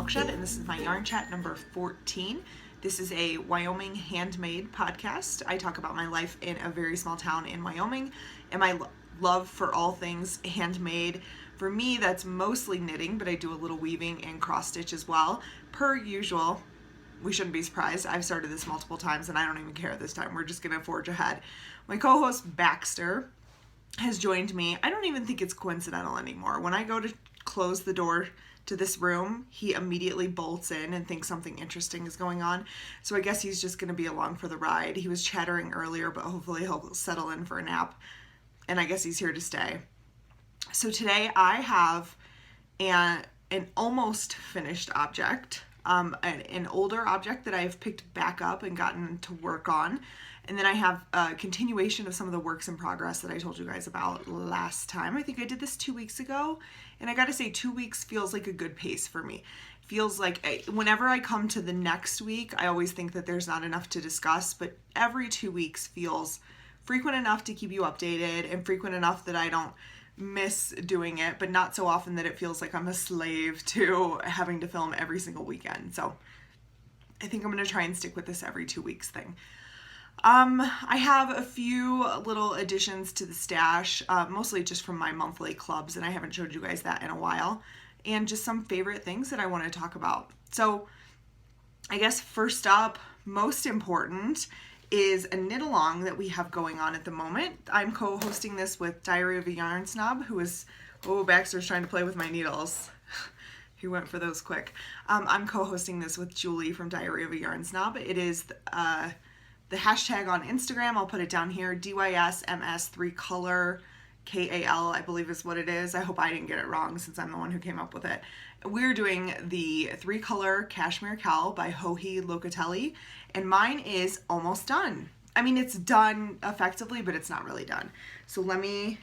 Shed, and this is my yarn chat number 14. This is a Wyoming handmade podcast. I talk about my life in a very small town in Wyoming and my love for all things handmade. For me, that's mostly knitting, but I do a little weaving and cross stitch as well. Per usual, we shouldn't be surprised. I've started this multiple times and I don't even care this time. We're just gonna forge ahead. My co-host Baxter has joined me. I don't even think it's coincidental anymore. When I go to close the door to this room, he immediately bolts in and thinks something interesting is going on. So I guess he's just going to be along for the ride. He was chattering earlier, but hopefully he'll settle in for a nap. And I guess he's here to stay. So today I have an almost finished object, an older object that I've picked back up and gotten to work on. And then I have a continuation of some of the works in progress that I told you guys about last time. I think I did this 2 weeks ago. And I gotta say, 2 weeks feels like a good pace for me. Feels like whenever I come to the next week, I always think that there's not enough to discuss, but every 2 weeks feels frequent enough to keep you updated and frequent enough that I don't miss doing it, but not so often that it feels like I'm a slave to having to film every single weekend. So I think I'm gonna try and stick with this every 2 weeks thing. I have a few little additions to the stash, mostly just from my monthly clubs, and I haven't showed you guys that in a while, and just some favorite things that I want to talk about. So I guess first up, most important, is a knit along that we have going on at the moment. I'm co-hosting this with Diary of a Yarn Snob, who is, Baxter's trying to play with my needles. He went for those quick. I'm co-hosting this with Julie from Diary of a Yarn Snob. It is, the hashtag on Instagram, I'll put it down here, DYSMS3color, KAL, I believe is what it is. I hope I didn't get it wrong since I'm the one who came up with it. We're doing the 3-color cashmere cowl by Joji Locatelli, and mine is almost done. I mean, it's done effectively, but it's not really done. So let me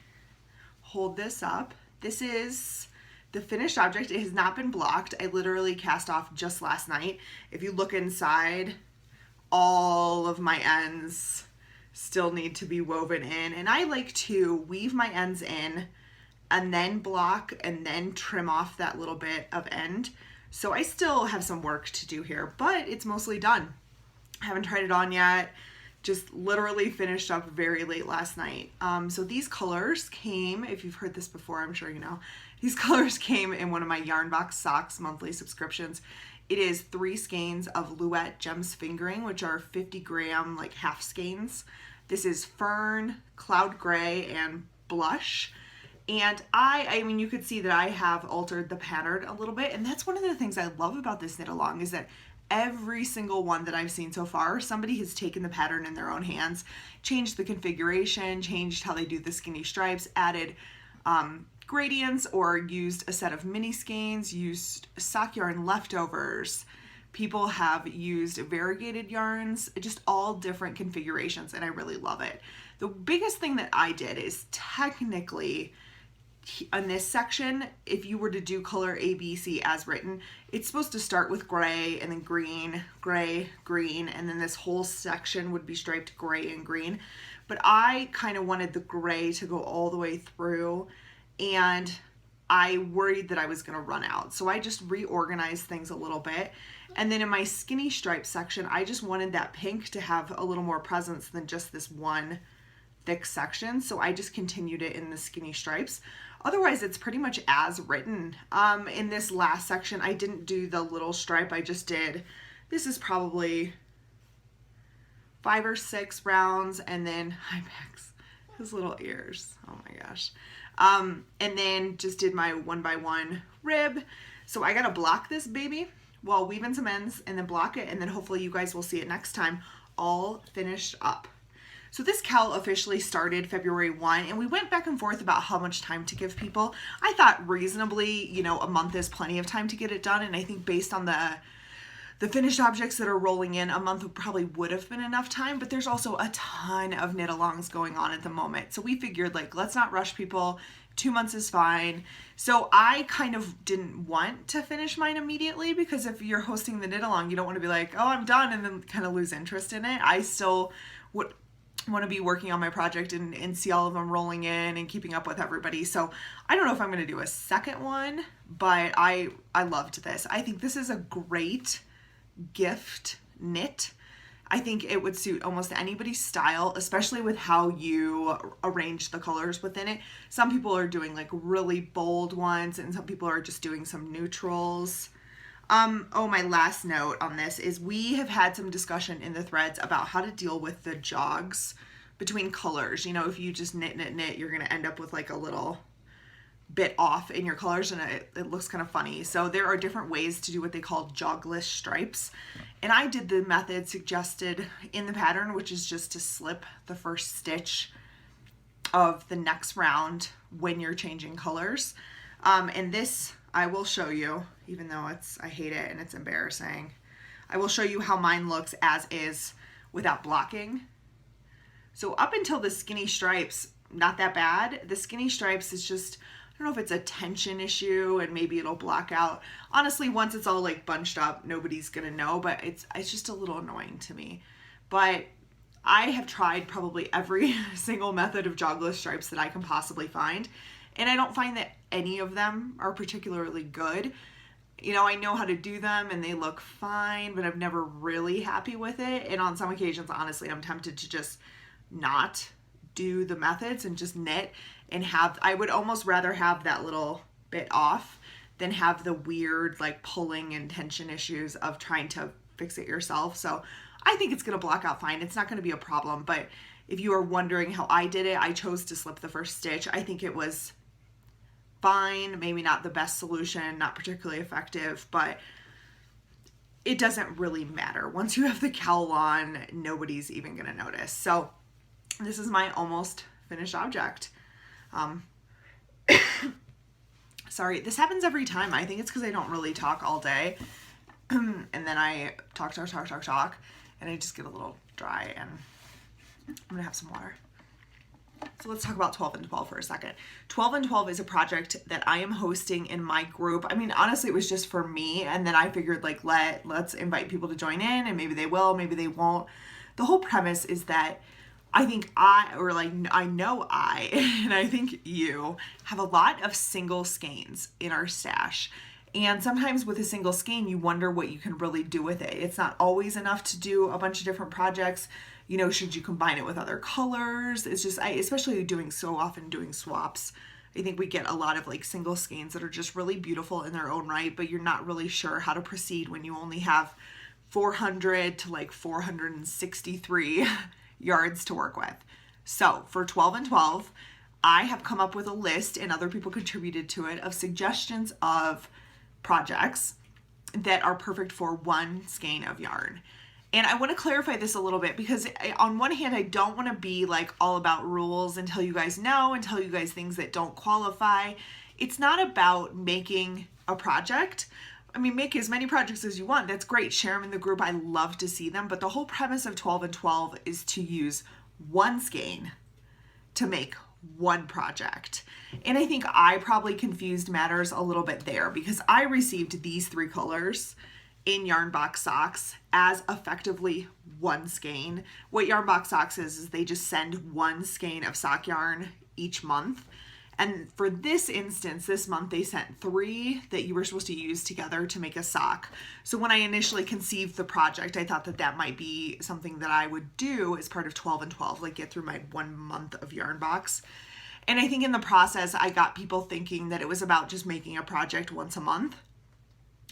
hold this up. This is the finished object. It has not been blocked. I literally cast off just last night. If you look inside, all of my ends still need to be woven in, and I like to weave my ends in and then block and then trim off that little bit of end. So I still have some work to do here, but it's mostly done. I haven't tried it on yet. Just literally finished up very late last night. So these colors came, if you've heard this before, I'm sure you know, these colors came in one of my Yarn Box Socks monthly subscriptions. It is 3 skeins of Luette Gems Fingering, which are 50 gram, like half skeins. This is Fern, Cloud Gray, and Blush. And I mean, you could see that I have altered the pattern a little bit. And that's one of the things I love about this knit along is that every single one that I've seen so far, somebody has taken the pattern in their own hands, changed the configuration, changed how they do the skinny stripes, added gradients, or used a set of mini skeins, used sock yarn leftovers. People have used variegated yarns, just all different configurations, and I really love it. The biggest thing that I did is technically in this section, if you were to do color A, B, C as written, it's supposed to start with gray and then green, gray, green, and then this whole section would be striped gray and green. But I kind of wanted the gray to go all the way through, and I worried that I was going to run out. So I just reorganized things a little bit. And then in my skinny stripe section, I just wanted that pink to have a little more presence than just this one thick section. So I just continued it in the skinny stripes. Otherwise, it's pretty much as written. In this last section, I didn't do the little stripe. I just did, this is probably 5 or 6 rounds, and then, hi Max, his little ears, oh my gosh. And then just did my 1x1 rib. So I gotta block this baby while weaving some ends and then block it, and then hopefully you guys will see it next time all finished up. So this cowl officially started February 1, and we went back and forth about how much time to give people. I thought reasonably, you know, a month is plenty of time to get it done, and I think based on the finished objects that are rolling in, a month probably would have been enough time, but there's also a ton of knit alongs going on at the moment. So we figured, like, let's not rush people. 2 months is fine. So I kind of didn't want to finish mine immediately, because if you're hosting the knit along, you don't want to be like, oh, I'm done, and then kind of lose interest in it. I still would want to be working on my project and see all of them rolling in and keeping up with everybody. So I don't know if I'm going to do a second one, but I loved this. I think this is a great gift knit. I think it would suit almost anybody's style, especially with how you arrange the colors within it. Some people are doing like really bold ones, and some people are just doing some neutrals. Oh, my last note on this is we have had some discussion in the threads about how to deal with the jogs between colors. You know, if you just knit, you're going to end up with like a little bit off in your colors, and it looks kind of funny. So there are different ways to do what they call jogless stripes. And I did the method suggested in the pattern, which is just to slip the first stitch of the next round when you're changing colors. And this I will show you, even though I hate it and it's embarrassing. I will show you how mine looks as is without blocking. So up until the skinny stripes, not that bad. The skinny stripes is just, I don't know if it's a tension issue and maybe it'll block out. Honestly, once it's all like bunched up, nobody's gonna know, but it's just a little annoying to me. But I have tried probably every single method of jogless stripes that I can possibly find, and I don't find that any of them are particularly good. You know, I know how to do them and they look fine, but I'm never really happy with it. And on some occasions, honestly, I'm tempted to just not do the methods and just knit and I would almost rather have that little bit off than have the weird like pulling and tension issues of trying to fix it yourself. So I think it's going to block out fine. It's not going to be a problem. But if you are wondering how I did it, I chose to slip the first stitch. I think it was fine, maybe not the best solution, not particularly effective, but it doesn't really matter. Once you have the cowl on, nobody's even going to notice. So this is my almost finished object. Sorry, this happens every time. I think it's because I don't really talk all day. And then I talk, and I just get a little dry, and I'm gonna have some water. So let's talk about 12 and 12 for a second. 12 and 12 is a project that I am hosting in my group. I mean, honestly, it was just for me, and then I figured like let's invite people to join in, and maybe they will, maybe they won't. The whole premise is that I know I, and I think you, have a lot of single skeins in our stash. And sometimes with a single skein, you wonder what you can really do with it. It's not always enough to do a bunch of different projects. You know, should you combine it with other colors? It's just, especially doing swaps, I think we get a lot of like single skeins that are just really beautiful in their own right, but you're not really sure how to proceed when you only have 400 to like 463 yards to work with. So for 12 and 12, I have come up with a list, and other people contributed to it, of suggestions of projects that are perfect for one skein of yarn. And I want to clarify this a little bit, because on one hand, I don't want to be like all about rules and tell you guys no and tell you guys things that don't qualify. It's not about making a project. I mean, make as many projects as you want. That's great. Share them in the group. I love to see them. But the whole premise of 12 and 12 is to use one skein to make one project. And I think I probably confused matters a little bit there, because I received these 3 colors in Yarn Box Socks as effectively one skein. What Yarn Box Socks is they just send one skein of sock yarn each month. And for this instance, this month, they sent 3 that you were supposed to use together to make a sock. So when I initially conceived the project, I thought that that might be something that I would do as part of 12 and 12, like get through my 1 month of Yarn Box. And I think in the process, I got people thinking that it was about just making a project once a month.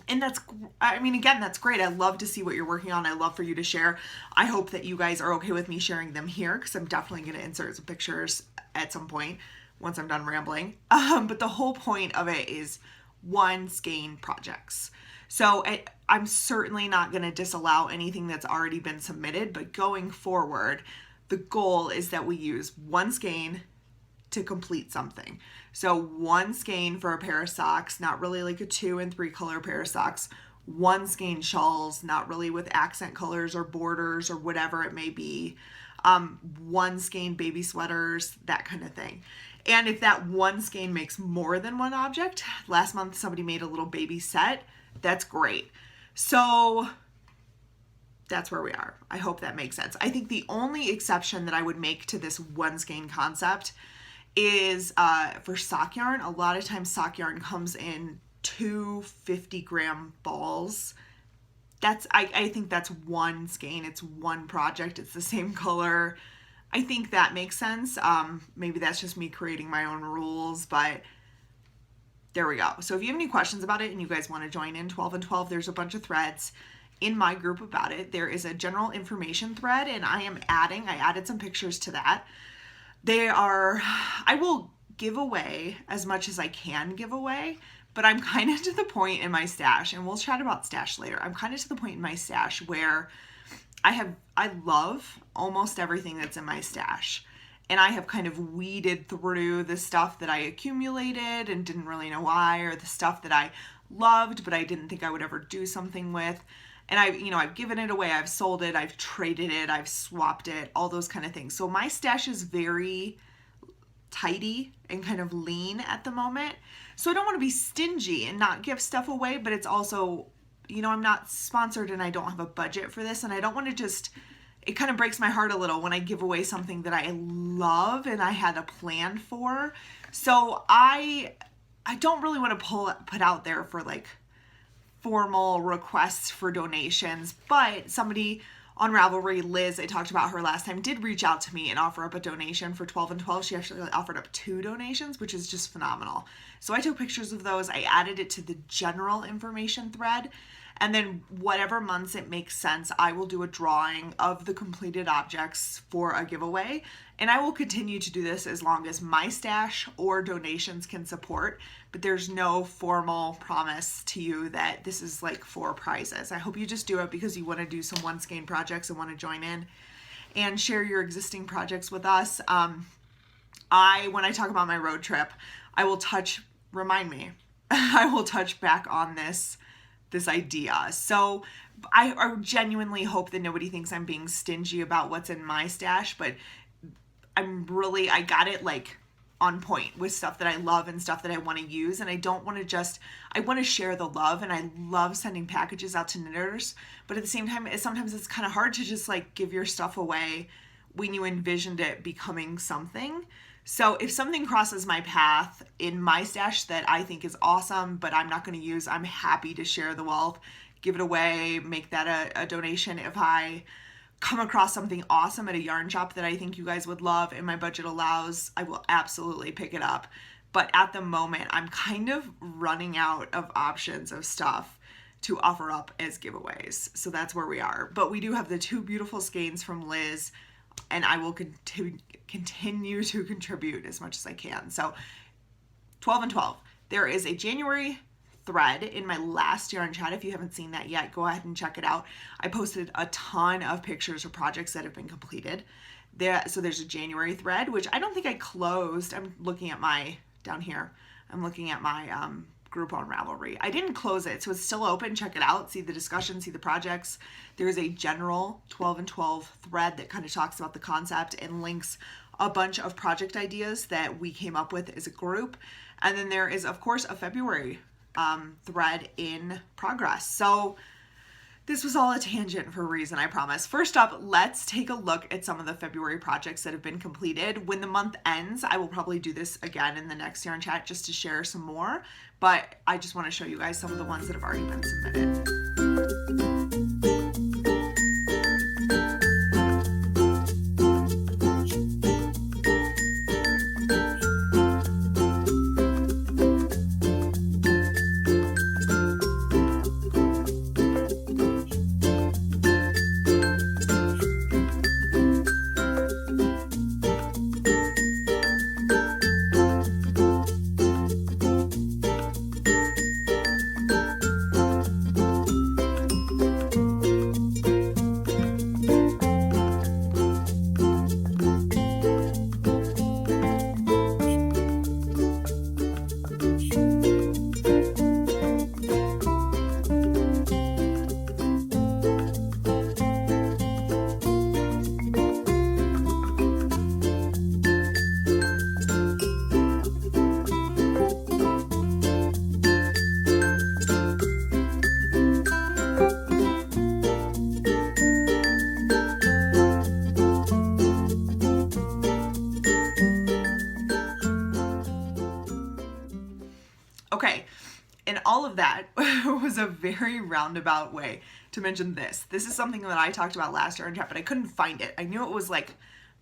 And that's, I mean, again, that's great. I love to see what you're working on. I love for you to share. I hope that you guys are okay with me sharing them here, because I'm definitely going to insert some pictures at some point once I'm done rambling. But the whole point of it is one skein projects. So I'm certainly not going to disallow anything that's already been submitted, but going forward, the goal is that we use one skein to complete something. So one skein for a pair of socks, not really like a 2 and 3 color pair of socks. One skein shawls, not really with accent colors or borders or whatever it may be. One skein baby sweaters, that kind of thing. And if that one skein makes more than one object, last month somebody made a little baby set, that's great. So that's where we are. I hope that makes sense. I think the only exception that I would make to this one skein concept is for sock yarn. A lot of times sock yarn comes in 250-gram balls. I think that's one skein. It's one project. It's the same color. I think that makes sense. Maybe that's just me creating my own rules, but there we go. So if you have any questions about it and you guys want to join in 12 and 12, there's a bunch of threads in my group about it. There is a general information thread, and I added some pictures to that. I will give away as much as I can give away, but I'm kind of to the point in my stash, and we'll chat about stash later. I'm kind of to the point in my stash where I love almost everything that's in my stash. And I have kind of weeded through the stuff that I accumulated and didn't really know why, or the stuff that I loved, but I didn't think I would ever do something with. And I've given it away, I've sold it, I've traded it, I've swapped it, all those kind of things. So my stash is very tidy and kind of lean at the moment. So I don't want to be stingy and not give stuff away, but it's also, I'm not sponsored and I don't have a budget for this, and I don't want to it kind of breaks my heart a little when I give away something that I love and I had a plan for. So I don't really want to put out there for like formal requests for donations, but somebody on Ravelry, Liz, I talked about her last time, did reach out to me and offer up a donation for 12 and 12. She actually offered up 2 donations, which is just phenomenal. So I took pictures of those. I added it to the general information thread. And then whatever months it makes sense, I will do a drawing of the completed objects for a giveaway. And I will continue to do this as long as my stash or donations can support. But there's no formal promise to you that this is like for prizes. I hope you just do it because you want to do some one skein projects and want to join in and share your existing projects with us. When I talk about my road trip, I will touch back on this idea. So I genuinely hope that nobody thinks I'm being stingy about what's in my stash, but I got it like on point with stuff that I love and stuff that I want to use. And I don't want to I want to share the love, and I love sending packages out to knitters, but at the same time, sometimes it's kind of hard to just like give your stuff away when you envisioned it becoming something. So if something crosses my path in my stash that I think is awesome, but I'm not going to use, I'm happy to share the wealth, give it away, make that a donation. If I come across something awesome at a yarn shop that I think you guys would love and my budget allows, I will absolutely pick it up. But at the moment, I'm kind of running out of options of stuff to offer up as giveaways. So that's where we are. But we do have the 2 beautiful skeins from Liz, and I will continue to contribute as much as I can. So 12 and 12. There is a January thread in my last yarn chat. If you haven't seen that yet, go ahead and check it out. I posted a ton of pictures of projects that have been completed. So there's a January thread, which I don't think I closed. I'm looking at my, down here, I'm looking at my group on Ravelry. I didn't close it, so it's still open. Check it out, see the discussion, see the projects. There's a general 12 and 12 thread that kind of talks about the concept and links a bunch of project ideas that we came up with as a group. And then there is, of course, a February thread in progress. So this was all a tangent for a reason, I promise. First up, let's take a look at some of the February projects that have been completed. When the month ends, I will probably do this again in the next yarn chat just to share some more, but I just want to show you guys some of the ones that have already been submitted. all of that was a very roundabout way to mention this. This is something that I talked about last Yarn Chat, but I couldn't find it. I knew it was like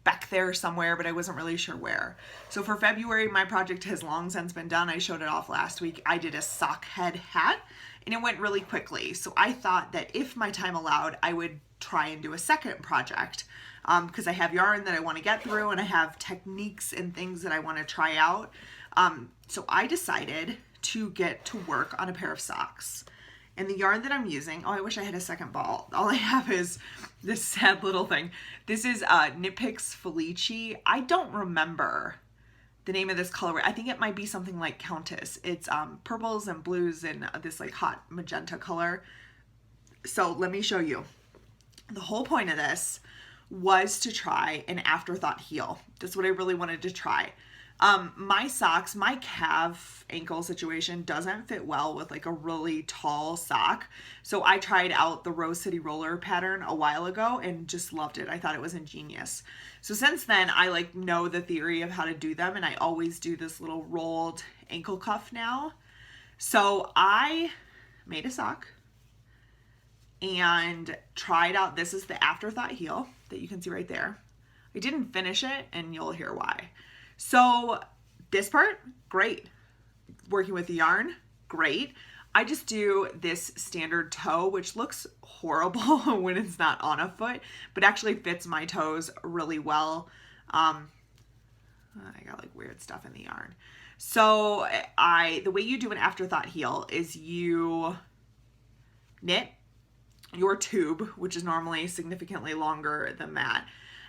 back there somewhere, but I wasn't really sure where. So for February, my project has long since been done. I showed it off last week. I did a sock head hat and it went really quickly. So I thought that if my time allowed, I would try and do a second project because I have yarn that I want to get through and I have techniques and things that I want to try out. So I decided to get to work on a pair of socks. And the yarn that I'm using, oh, I wish I had a second ball. All I have is this sad little thing. This is Knit Picks Felici. I don't remember the name of this colorway. I think it might be something like Countess. It's purples and blues and this like hot magenta color. So let me show you. The whole point of this was to try an afterthought heel. That's what I really wanted to try. My socks, my calf ankle situation doesn't fit well with like a really tall sock. So I tried out the Rose City Roller pattern a while ago and just loved it. I thought it was ingenious. So since then I like know the theory of how to do them and I always do this little rolled ankle cuff now. So I made a sock and tried out, this is the afterthought heel that you can see right there. I didn't finish it and you'll hear why. So this part, great. Working with the yarn, great. I just do this standard toe, which looks horrible when it's not on a foot, but actually fits my toes really well. I got like weird stuff in the yarn. So the way you do an afterthought heel is you knit your tube, which is normally significantly longer than that.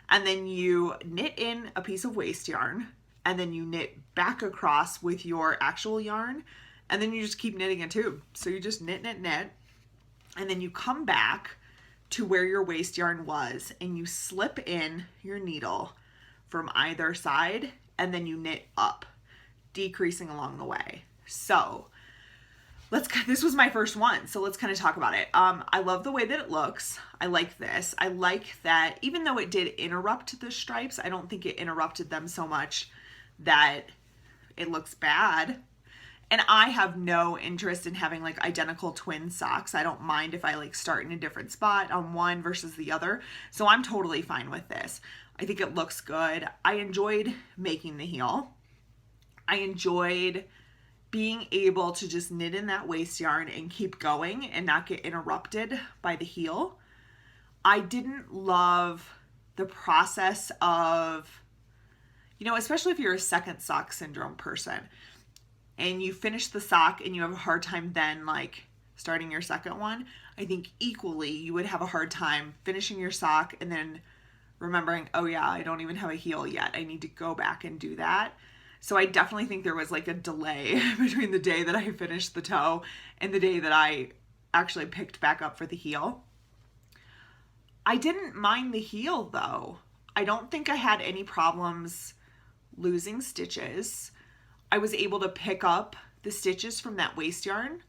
And then you knit in a piece of waste yarn and then you knit back across with your actual yarn and then you just keep knitting a tube. So you just knit, knit, knit, and then you come back to where your waste yarn was and you slip in your needle from either side and then you knit up, decreasing along the way. So this was my first one, so let's kind of talk about it. I love the way that it looks. I like this. I like that even though it did interrupt the stripes, I don't think it interrupted them so much that it looks bad. And I have no interest in having like identical twin socks. I don't mind if I like start in a different spot on one versus the other. So I'm totally fine with this. I think it looks good. I enjoyed making the heel. I enjoyed being able to just knit in that waste yarn and keep going and not get interrupted by the heel. I didn't love the process of, you know, especially if you're a second sock syndrome person and you finish the sock and you have a hard time then like starting your second one. I think equally you would have a hard time finishing your sock and then remembering, oh yeah, I don't even have a heel yet. I need to go back and do that. So I definitely think there was like a delay between the day that I finished the toe and the day that I actually picked back up for the heel. I didn't mind the heel though. I don't think I had any problems losing stitches. I was able to pick up the stitches from that waste yarn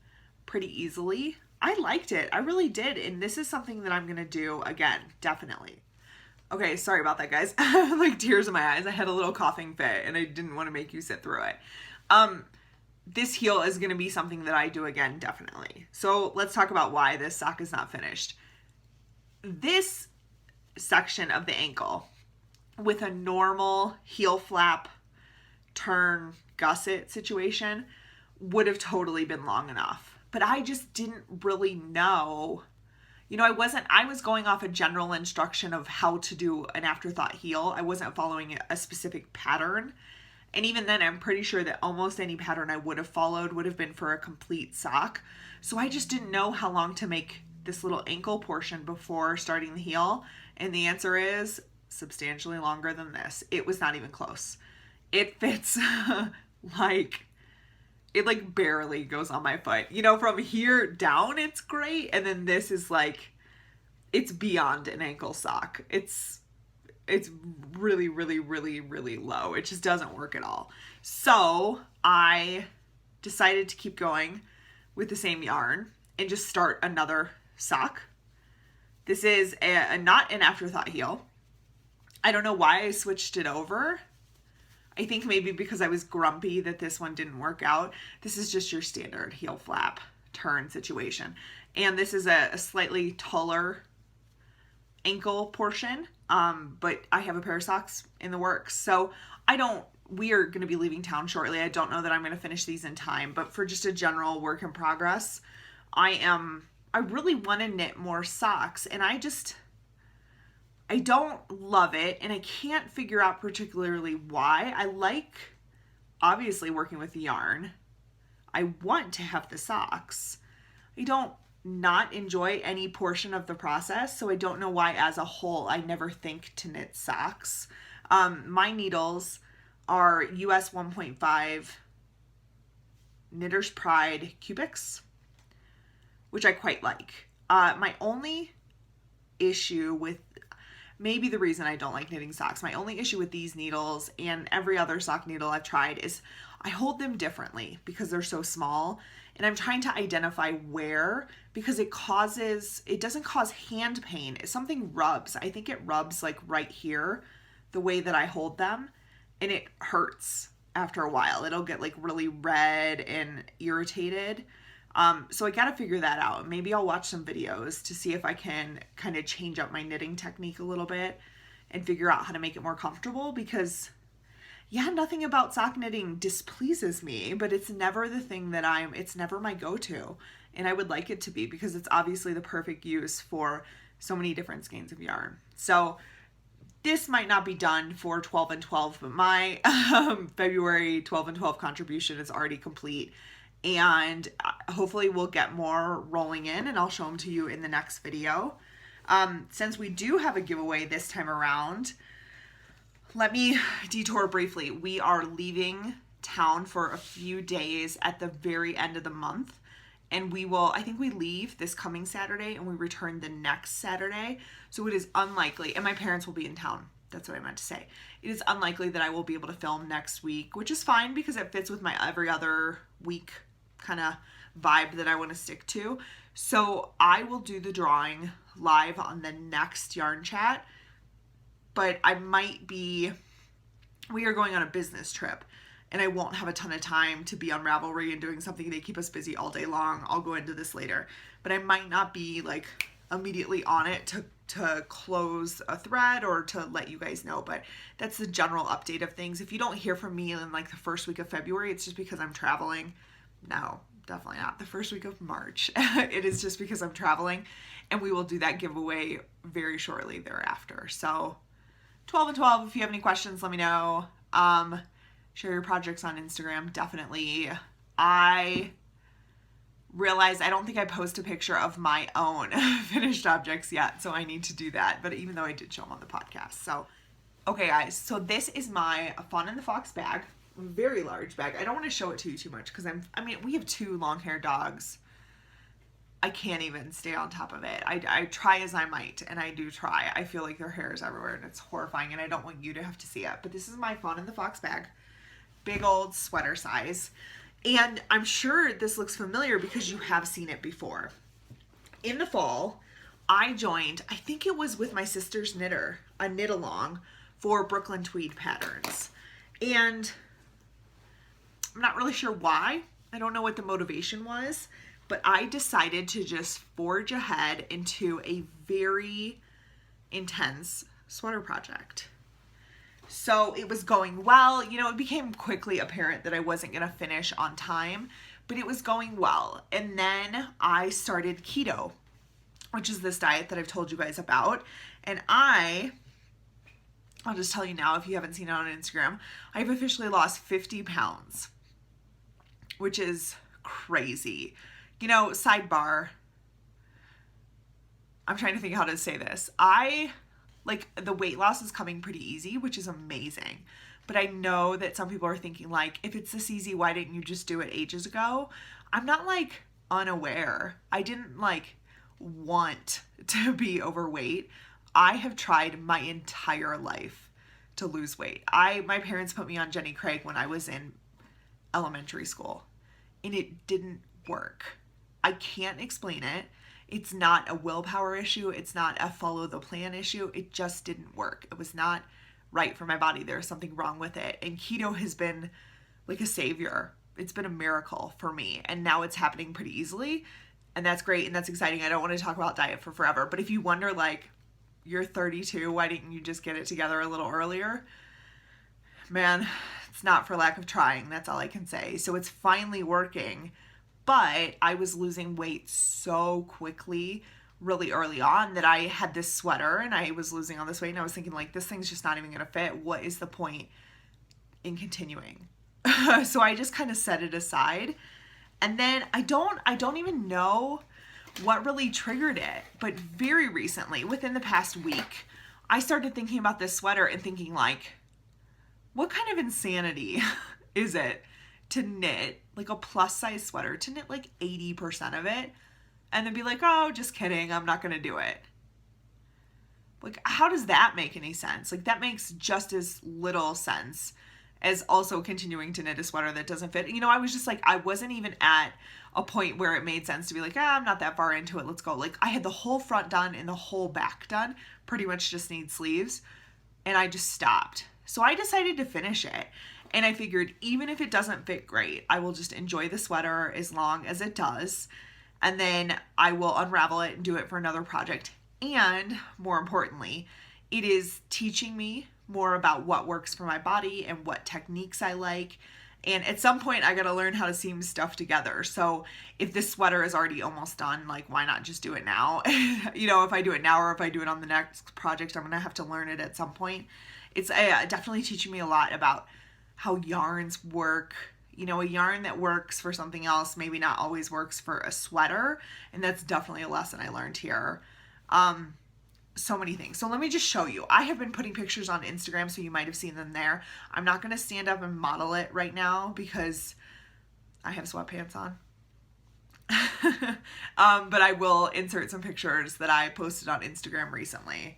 pretty easily. I liked it. I really did. And this is something that I'm going to do again, definitely. Okay, sorry about that, guys. Like tears in my eyes. I had a little coughing fit and I didn't want to make you sit through it. This heel is going to be something that I do again, definitely. So let's talk about why this sock is not finished. This section of the ankle with a normal heel flap turn gusset situation would have totally been long enough. But I just didn't really know. You know, I was going off a general instruction of how to do an afterthought heel. I wasn't following a specific pattern. And even then, I'm pretty sure that almost any pattern I would have followed would have been for a complete sock. So I just didn't know how long to make this little ankle portion before starting the heel. And the answer is substantially longer than this. It was not even close. It fits it like barely goes on my foot. You know, from here down, it's great. And then this is like, it's beyond an ankle sock. It's really, really, really, really low. It just doesn't work at all. So I decided to keep going with the same yarn and just start another sock. This is not an afterthought heel. I don't know why I switched it over. I think maybe because I was grumpy that this one didn't work out. This is just your standard heel flap turn situation. And this is a slightly taller ankle portion, but I have a pair of socks in the works. So we are going to be leaving town shortly. I don't know that I'm going to finish these in time, but for just a general work in progress, I really want to knit more socks, and I don't love it, and I can't figure out particularly why. I like, obviously, working with yarn. I want to have the socks. I don't not enjoy any portion of the process, so I don't know why as a whole I never think to knit socks. My needles are US 1.5 Knitter's Pride cubics, which I quite like. My only issue with, maybe the reason I don't like knitting socks, my only issue with these needles and every other sock needle I've tried is I hold them differently because they're so small, and I'm trying to identify where, because it doesn't cause hand pain. If something rubs, I think it rubs like right here, the way that I hold them, and it hurts after a while. It'll get like really red and irritated. So I got to figure that out. Maybe I'll watch some videos to see if I can kind of change up my knitting technique a little bit and figure out how to make it more comfortable, because yeah, nothing about sock knitting displeases me, but it's never the thing that it's never my go-to. And I would like it to be, because it's obviously the perfect use for so many different skeins of yarn. So this might not be done for 12 and 12, but my February 12 and 12 contribution is already complete. And hopefully we'll get more rolling in, and I'll show them to you in the next video. Since we do have a giveaway this time around, let me detour briefly. We are leaving town for a few days at the very end of the month, and I think we leave this coming Saturday and we return the next Saturday. So it is unlikely, and my parents will be in town. That's what I meant to say. It is unlikely that I will be able to film next week, which is fine because it fits with my every other week kind of vibe that I want to stick to. So I will do the drawing live on the next yarn chat, but we are going on a business trip, and I won't have a ton of time to be on Ravelry and doing something. They keep us busy all day long. I'll go into this later, but I might not be like immediately on it to close a thread or to let you guys know, but that's the general update of things. If you don't hear from me in like the first week of February, it's just because I'm traveling. No, definitely not the first week of March. It is just because I'm traveling, and we will do that giveaway very shortly thereafter. So 12 and 12, if you have any questions, let me know. Share your projects on Instagram, definitely. I realized I don't think I post a picture of my own finished objects yet, so I need to do that, but even though I did show them on the podcast. So, okay guys, so this is my Fawn and the Fox bag, very large bag. I don't want to show it to you too much because we have 2 long-haired dogs. I can't even stay on top of it. I try as I might, and I do try. I feel like their hair is everywhere, and it's horrifying, and I don't want you to have to see it. But this is my Fawn and the Fox bag. Big old sweater size. And I'm sure this looks familiar because you have seen it before. In the fall, I joined, I think it was with my sister's knitter, a knit along for Brooklyn Tweed patterns. And I'm not really sure why. I don't know what the motivation was, but I decided to just forge ahead into a very intense sweater project. So it was going well. It became quickly apparent that I wasn't going to finish on time, but it was going well. And then I started keto, which is this diet that I've told you guys about. And I'll just tell you now, if you haven't seen it on Instagram, I've officially lost 50 pounds, which is crazy. Sidebar, I'm trying to think how to say this. The weight loss is coming pretty easy, which is amazing. But I know that some people are thinking like, if it's this easy, why didn't you just do it ages ago? I'm not unaware. I didn't want to be overweight. I have tried my entire life to lose weight. My parents put me on Jenny Craig when I was in elementary school, and it didn't work. I can't explain it. It's not a willpower issue. It's not a follow the plan issue. It just didn't work. It was not right for my body. There was something wrong with it. And keto has been like a savior it's been a miracle for me, and now it's happening pretty easily, and that's great and that's exciting. I don't want to talk about diet for forever, but if you wonder, like, you're 32, why didn't you just get it together a little earlier? Man, it's not for lack of trying. That's all I can say. So it's finally working, but I was losing weight so quickly really early on that I had this sweater and I was losing all this weight, and I was thinking, like, this thing's just not even gonna fit. What is the point in continuing? So I just kind of set it aside. And then I don't even know what really triggered it, but very recently, within the past week, I started thinking about this sweater and thinking, like, what kind of insanity is it to knit like a plus size sweater, to knit like 80% of it and then be like, oh, just kidding, I'm not gonna do it. Like, how does that make any sense? Like, that makes just as little sense as also continuing to knit a sweater that doesn't fit. You know, I was just like, I wasn't even at a point where it made sense to be like, I'm not that far into it, let's go. Like, I had the whole front done and the whole back done, pretty much just need sleeves, and I just stopped. So I decided to finish it, and I figured even if it doesn't fit great, I will just enjoy the sweater as long as it does, and then I will unravel it and do it for another project. And more importantly, it is teaching me more about what works for my body and what techniques I like. And at some point I got to learn how to seam stuff together. So if this sweater is already almost done, like, why not just do it now? You know, if I do it now or if I do it on the next project, I'm going to have to learn it at some point. It's definitely teaching me a lot about how yarns work. You know, a yarn that works for something else maybe not always works for a sweater. And that's definitely a lesson I learned here. So many things. So let me just show you. I have been putting pictures on Instagram, so you might have seen them there. I'm not going to stand up and model it right now because I have sweatpants on. But I will insert some pictures that I posted on Instagram recently.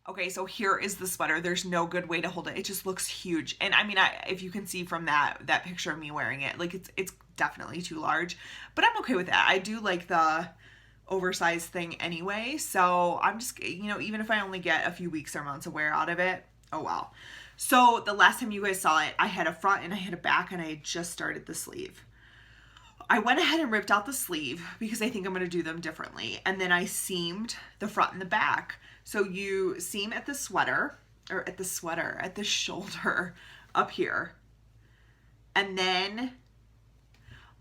Okay, so here is the sweater. There's no good way to hold it. It just looks huge. And I mean, if you can see from that picture of me wearing it, like, it's definitely too large, but I'm okay with that. I do like the oversized thing anyway. So I'm just, you know, even if I only get a few weeks or months of wear out of it, oh well. So the last time you guys saw it, I had a front and I had a back, and I had just started the sleeve. I went ahead and ripped out the sleeve because I think I'm going to do them differently. And then I seamed the front and the back. So you seam at the sweater, or at the shoulder up here. And then,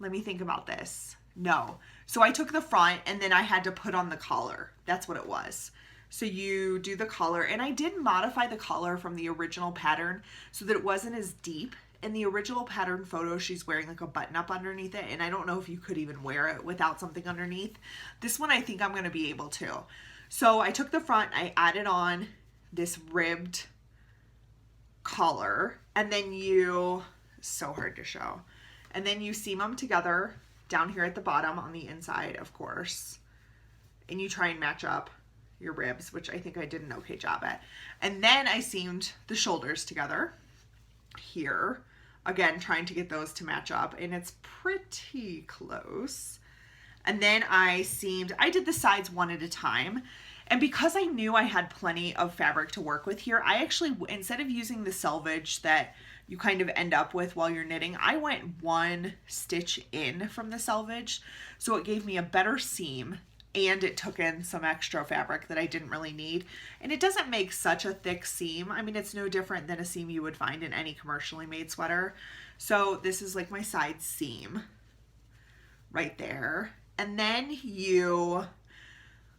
let me think about this. No. So I took the front and then I had to put on the collar. That's what it was. So you do the collar, and I did modify the collar from the original pattern so that it wasn't as deep. In the original pattern photo, she's wearing like a button up underneath it, and I don't know if you could even wear it without something underneath. This one I think I'm going to be able to. So I took the front, I added on this ribbed collar, and then so hard to show, and then you seam them together down here at the bottom on the inside, of course, and you try and match up your ribs, which I think I did an okay job at. And then I seamed the shoulders together here, again trying to get those to match up, and it's pretty close. And then I did the sides one at a time, and because I knew I had plenty of fabric to work with here, I actually, instead of using the selvage that you kind of end up with while you're knitting, I went one stitch in from the selvage, so it gave me a better seam, and it took in some extra fabric that I didn't really need. And it doesn't make such a thick seam. I mean, it's no different than a seam you would find in any commercially made sweater. So this is like my side seam right there. And then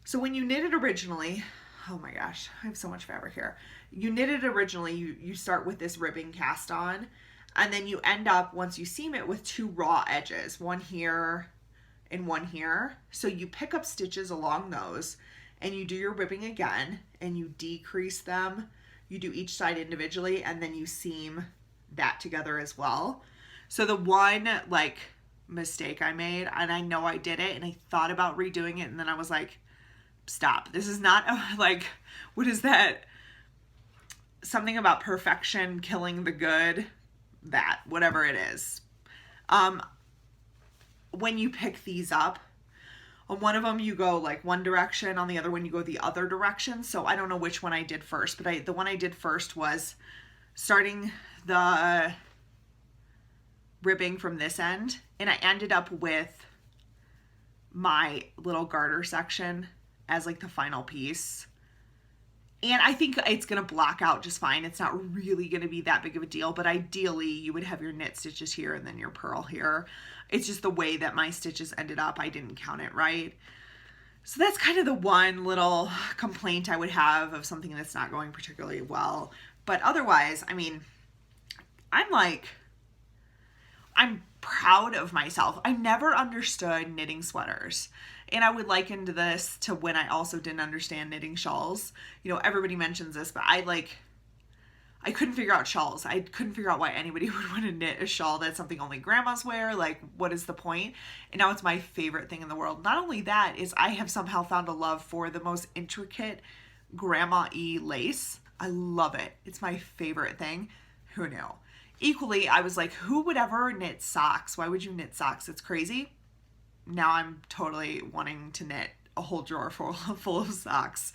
so when you knit it originally, oh my gosh, I have so much fabric here. You knit it originally, you start with this ribbing cast on, and then you end up, once you seam it, with two raw edges, one here and one here. So you pick up stitches along those, and you do your ribbing again, and you decrease them. You do each side individually, and then you seam that together as well. So the one like mistake I made, and I know I did it, and I thought about redoing it, and then I was like, stop. This is not like, what is that? something about perfection killing the good, that, whatever it is. Um, when you pick these up, on one of them you go like one direction, on the other one you go the other direction. So I don't know which one I did first, but the one I did first was starting the ribbing from this end, and I ended up with my little garter section as like the final piece. And I think it's going to block out just fine. It's not really going to be that big of a deal, but ideally you would have your knit stitches here and then your purl here. It's just the way that my stitches ended up. I didn't count it right. So that's kind of the one little complaint I would have of something that's not going particularly well. But otherwise, I mean, I'm proud of myself. I never understood knitting sweaters. And I would liken this to when I also didn't understand knitting shawls. You know, everybody mentions this, but I couldn't figure out shawls. I couldn't figure out why anybody would want to knit a shawl. That's something only grandmas wear. Like, what is the point? And now it's my favorite thing in the world. Not only that, is I have somehow found a love for the most intricate grandma-y lace. I love it. It's my favorite thing. Who knew? Equally, I was like, who would ever knit socks? Why would you knit socks? It's crazy. Now I'm totally wanting to knit a whole drawer full of socks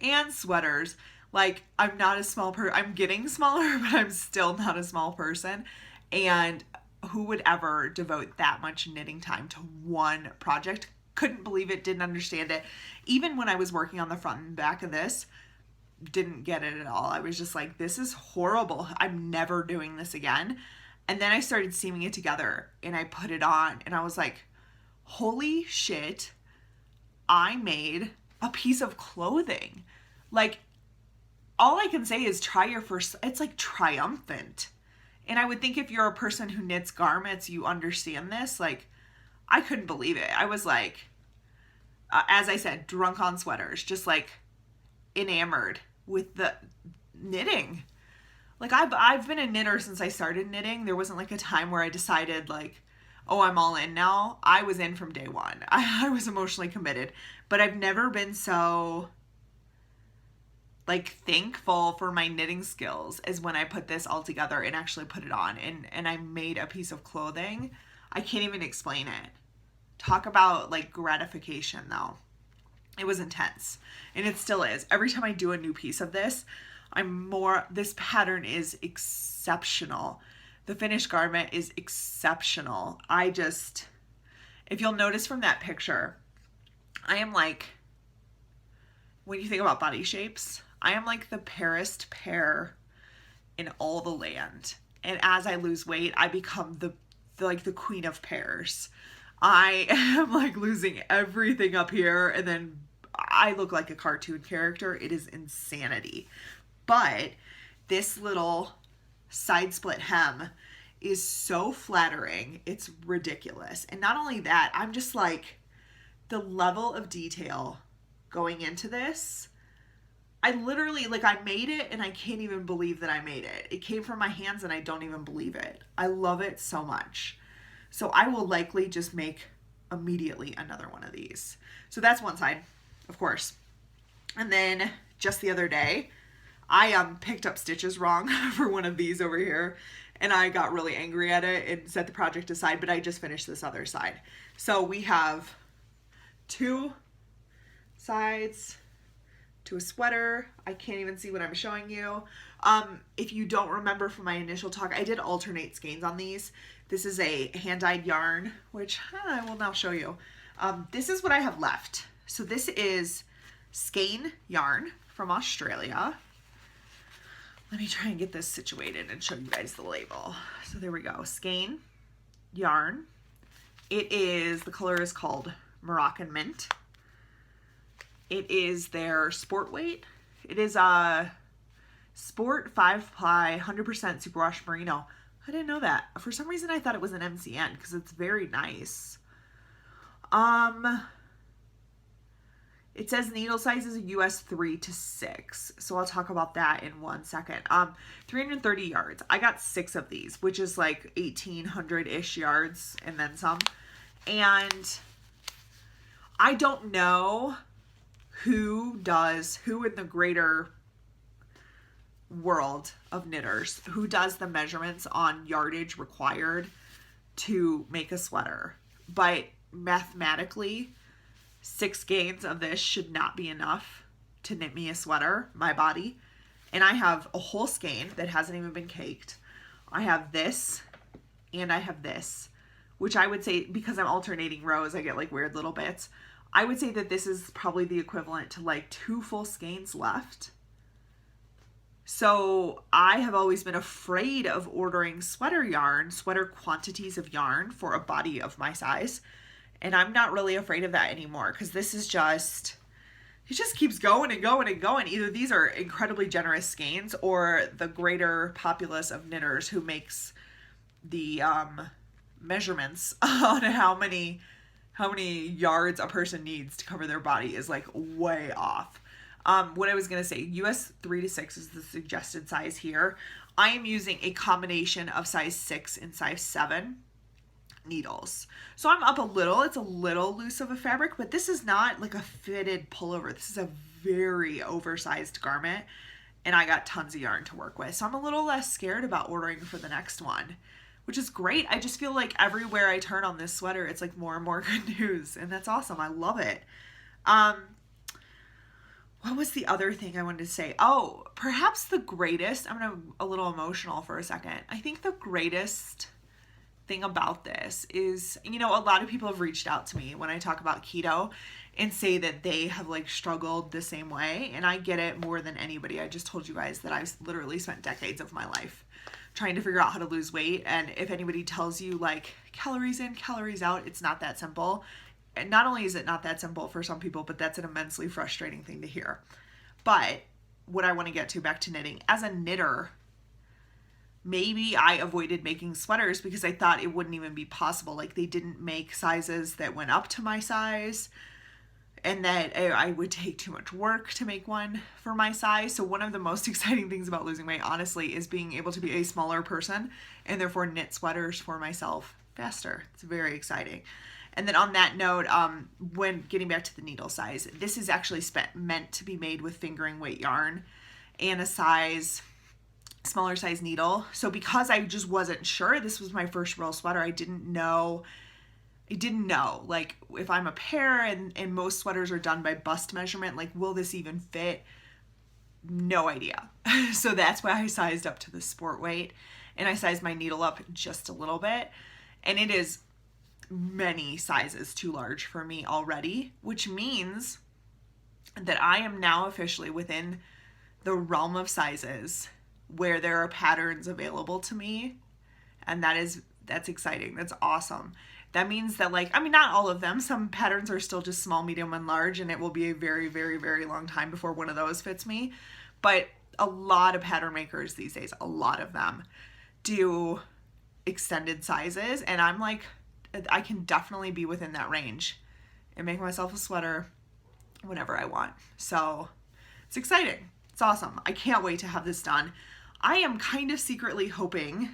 and sweaters. Like, I'm not a small person. I'm getting smaller, but I'm still not a small person. And who would ever devote that much knitting time to one project? Couldn't believe it, didn't understand it. Even when I was working on the front and back of this, didn't get it at all. I was just like, this is horrible. I'm never doing this again. And then I started seaming it together and I put it on and I was like, holy shit, I made a piece of clothing. Like, all I can say is try your first, it's like triumphant. And I would think if you're a person who knits garments, you understand this. Like, I couldn't believe it. I was like, as I said, drunk on sweaters, just like enamored with the knitting. Like, I've been a knitter since I started knitting. There wasn't like a time where I decided like, oh, I'm all in now. I was in from day one. I was emotionally committed, but I've never been so like thankful for my knitting skills as when I put this all together and actually put it on and I made a piece of clothing. I can't even explain it. Talk about like gratification though. It was intense and it still is. Every time I do a new piece of this, this pattern is exceptional. The finished garment is exceptional. If you'll notice from that picture, I am like, when you think about body shapes, I am like the pairest pear in all the land. And as I lose weight, I become the queen of pears. I am like losing everything up here and then I look like a cartoon character. It is insanity. But this little side split hem is so flattering. It's ridiculous. And not only that, I'm just like, the level of detail going into this, I literally, like, I made it and I can't even believe that I made it. It came from my hands and I don't even believe it. I love it so much. So I will likely just make immediately another one of these. So that's one side, of course. And then just the other day, I picked up stitches wrong for one of these over here and I got really angry at it and set the project aside, but I just finished this other side. So we have 2 sides to a sweater. I can't even see what I'm showing you. If you don't remember from my initial talk, I did alternate skeins on these. This is a hand-dyed yarn, which I will now show you. This is what I have left. So this is skein yarn from Australia. Let me try and get this situated and show you guys the label. So there we go, skein yarn. The color is called Moroccan Mint. It is their sport weight. It is a sport 5-ply 100% superwash merino. I didn't know that. For some reason I thought it was an MCN because it's very nice. It says needle size is a US 3 to 6. So I'll talk about that in 1 second. 330 yards. I got 6 of these, which is like 1,800-ish yards and then some. And I don't know who in the greater world of knitters who does the measurements on yardage required to make a sweater. But mathematically, 6 skeins of this should not be enough to knit me a sweater, my body. And I have a whole skein that hasn't even been caked. I have this and I have this, which I would say, because I'm alternating rows, I get like weird little bits. I would say that this is probably the equivalent to like 2 full skeins left. So I have always been afraid of ordering sweater yarn, sweater quantities of yarn for a body of my size. And I'm not really afraid of that anymore, because this is just, it just keeps going and going and going. Either these are incredibly generous skeins, or the greater populace of knitters who makes the measurements on how many yards a person needs to cover their body is like way off. What I was going to say, US 3 to 6 is the suggested size here. I am using a combination of size 6 and size 7 needles. So I'm up a little. It's a little loose of a fabric, but this is not like a fitted pullover. This is a very oversized garment, and I got tons of yarn to work with. So I'm a little less scared about ordering for the next one, which is great. I just feel like everywhere I turn on this sweater, it's like more and more good news, and that's awesome. I love it. What was the other thing I wanted to say? Oh, perhaps the greatest, I'm a little emotional for a second. I think the greatest thing about this is, a lot of people have reached out to me when I talk about keto and say that they have like struggled the same way. And I get it more than anybody. I just told you guys that I've literally spent decades of my life trying to figure out how to lose weight. And if anybody tells you like calories in, calories out, it's not that simple. And not only is it not that simple for some people, but that's an immensely frustrating thing to hear. But what I want to get to, back to knitting, as a knitter, maybe I avoided making sweaters because I thought it wouldn't even be possible. Like, they didn't make sizes that went up to my size, and that I would take too much work to make one for my size. So one of the most exciting things about losing weight, honestly, is being able to be a smaller person and therefore knit sweaters for myself faster. It's very exciting. And then on that note, when getting back to the needle size, this is actually meant to be made with fingering weight yarn and a smaller size needle. So because I just wasn't sure, this was my first real sweater, I didn't know, like, if I'm a pair and most sweaters are done by bust measurement, like, will this even fit? No idea. So that's why I sized up to the sport weight, and I sized my needle up just a little bit, and it is many sizes too large for me already, which means that I am now officially within the realm of sizes where there are patterns available to me, and that's exciting. That's awesome. That means that, like, I mean, not all of them. Some patterns are still just small, medium, and large, and it will be a very, very, very long time before one of those fits me. But a lot of pattern makers these days, a lot of them, do extended sizes, and I'm like, I can definitely be within that range and make myself a sweater whenever I want. So it's exciting. It's awesome. I can't wait to have this done. I am kind of secretly hoping